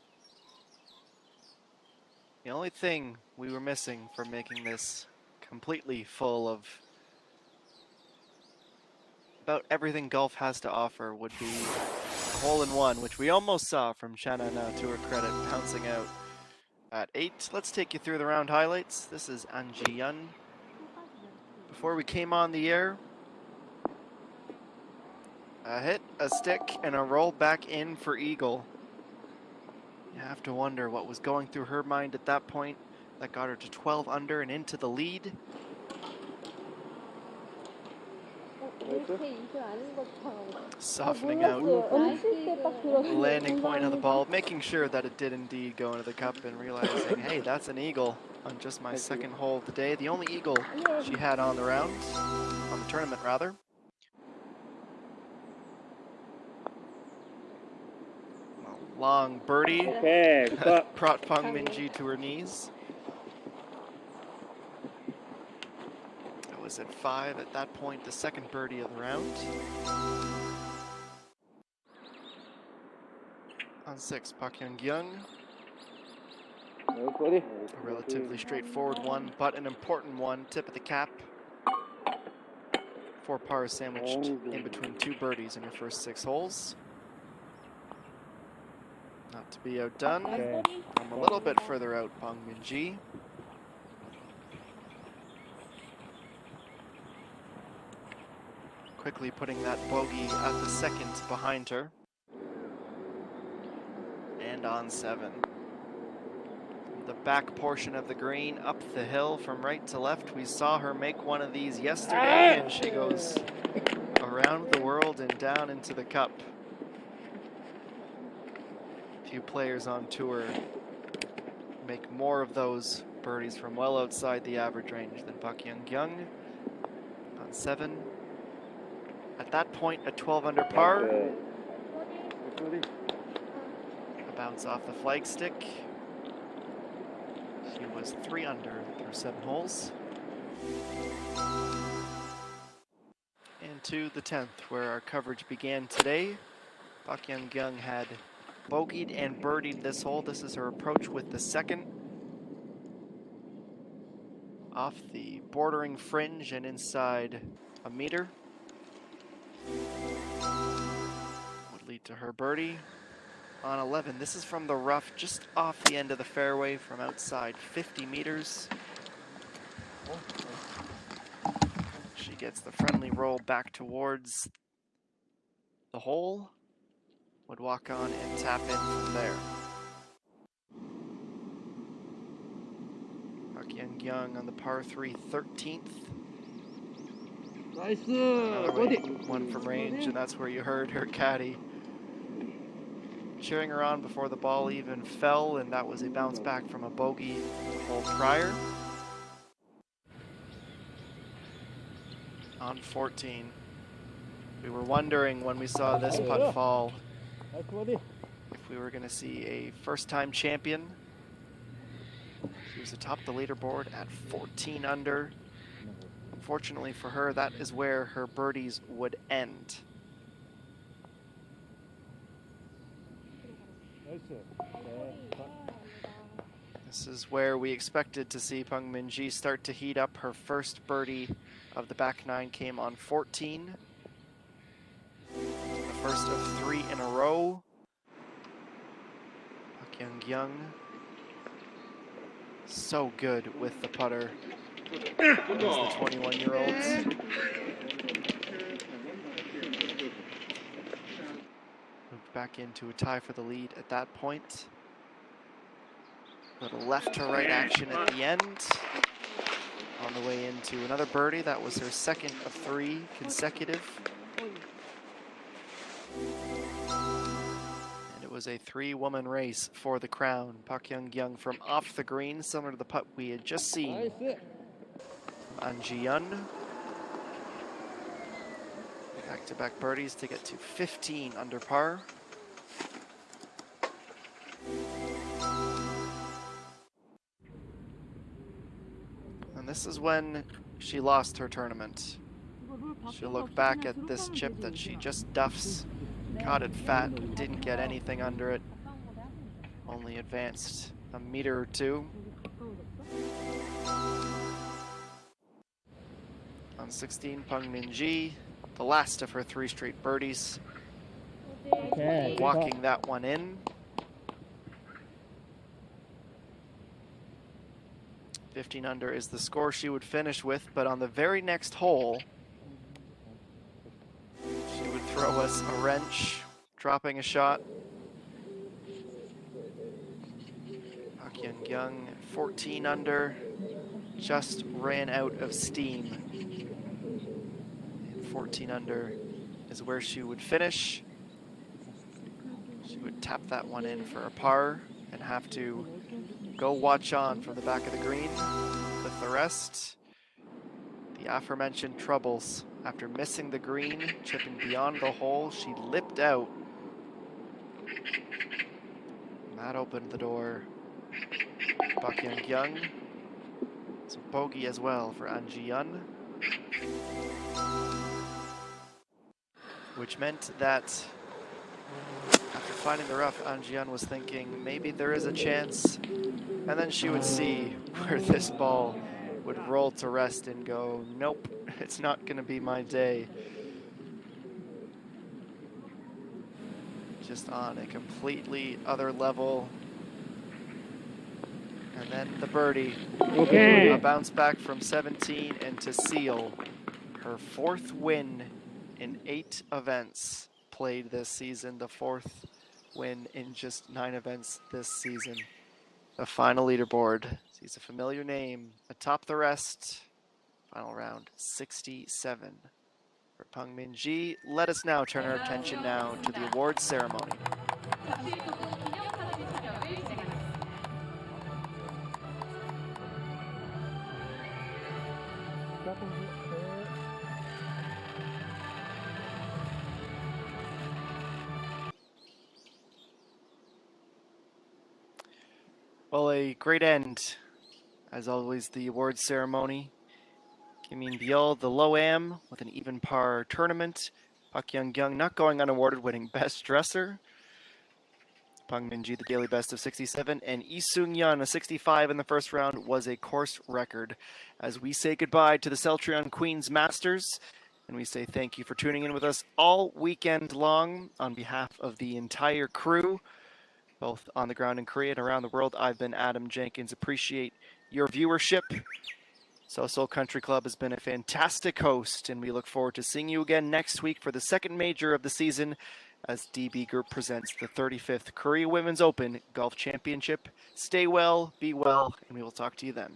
The only thing we were missing from making this completely full of about everything golf has to offer would be a hole-in-one, which we almost saw from Chana Na, to her credit, bouncing out at 8. Let's take you through the round highlights. This is An Ji-yeon. Before we came on the air, a hit, a stick, and a roll back in for eagle. You have to wonder what was going through her mind at that point. That got her to 12 under and into the lead. Softening out the landing point of the ball, making sure that it did indeed go into the cup, and realizing, hey, that's an eagle on just my second hole of the day. The only eagle she had on the round, on the tournament rather. A long birdie brought Pang Min-ji to her knees. It was at 5 at that point, the second birdie of the round. On 6, Pak Young. A relatively straightforward one, but an important one. Tip of the cap. 4 pars sandwiched in between 2 birdies in her first 6 holes. Not to be outdone. I'm a little bit further out, Pang Min-ji. Quickly putting that bogey at the second behind her. And on 7. The back portion of the green, up the hill from right to left. We saw her make one of these yesterday, and she goes around the world and down into the cup. Few players on tour make more of those birdies from well outside the average range than Pak Young. On 7. At that point, a 12 under par. A bounce off the flag stick. She was 3 under through 7 holes. And to the 10th, where our coverage began today. Pak Young had bogeyed and birdied this hole. This is her approach with the second. Off the bordering fringe and inside a meter. Would lead to her birdie. On 11, this is from the rough, just off the end of the fairway from outside 50 meters. She gets the friendly roll back towards the hole. Would walk on and tap in from there. Pak Young on the par 3 13th. Another one from range, and that's where you heard her caddy cheering her on before the ball even fell, and that was a bounce back from a bogey the hole prior. On 14. We were wondering when we saw this putt fall if we were going to see a first-time champion. She was atop the leaderboard at 14 under. Unfortunately for her, that is where her birdies would end. This is where we expected to see Pang Min-ji start to heat up her first birdie of the back nine came on 14. The first of 3 in a row. Park Young so good with the putter as the 21-year-olds. Moved back into a tie for the lead at that point. Little left to right action at the end. On the way into another birdie. That was her second of 3 consecutive. And it was a 3-woman race for the crown. Park Young from off the green, similar to the putt we had just seen. An Ji-yeon. Back-to-back birdies to get to 15 under par. And this is when she lost her tournament. She'll look back at this chip that she just duffs, caught it fat, didn't get anything under it, only advanced a meter or two. On 16, Pang Min-ji, the last of her 3 straight birdies, walking that one in. 15 under is the score she would finish with, but on the very next hole, she would throw us a wrench, dropping a shot. Park Young, 14 under, just ran out of steam. And 14 under is where she would finish. She would tap that one in for a par and have to go watch on from the back of the green with the rest. The aforementioned troubles. After missing the green, chipping beyond the hole, she lipped out. That opened the door. Park Young. It's a bogey as well for An Ji-yeon. Which meant that after finding the rough, An Ji-yeon was thinking maybe there is a chance. And then she would see where this ball would roll to rest and go, nope, it's not going to be my day. Just on a completely other level. And then the birdie. A bounce back from 17 and to seal her 4th win in 8 events played this season. The 4th win in just 9 events this season. The final leaderboard sees a familiar name atop the rest. Final round 67 for Pang Min-ji. Let us now turn our attention now to the awards ceremony. Well, a great end, as always, the awards ceremony. Kim Min-byul, the low-am, with an even par tournament. Park Young not going unawarded, winning best dresser. Pang Min-ji, the daily best of 67. And Lee Seung-yeon, a 65 in the first round, was a course record. As we say goodbye to the CELLTRION Queens Masters, and we say thank you for tuning in with us all weekend long on behalf of the entire crew, both on the ground in Korea and around the world. I've been Adam Jenkins. Appreciate your viewership. Seoul Country Club has been a fantastic host, and we look forward to seeing you again next week for the second major of the season as DB Group presents the 35th Korea Women's Open Golf Championship. Stay well, be well, and we will talk to you then.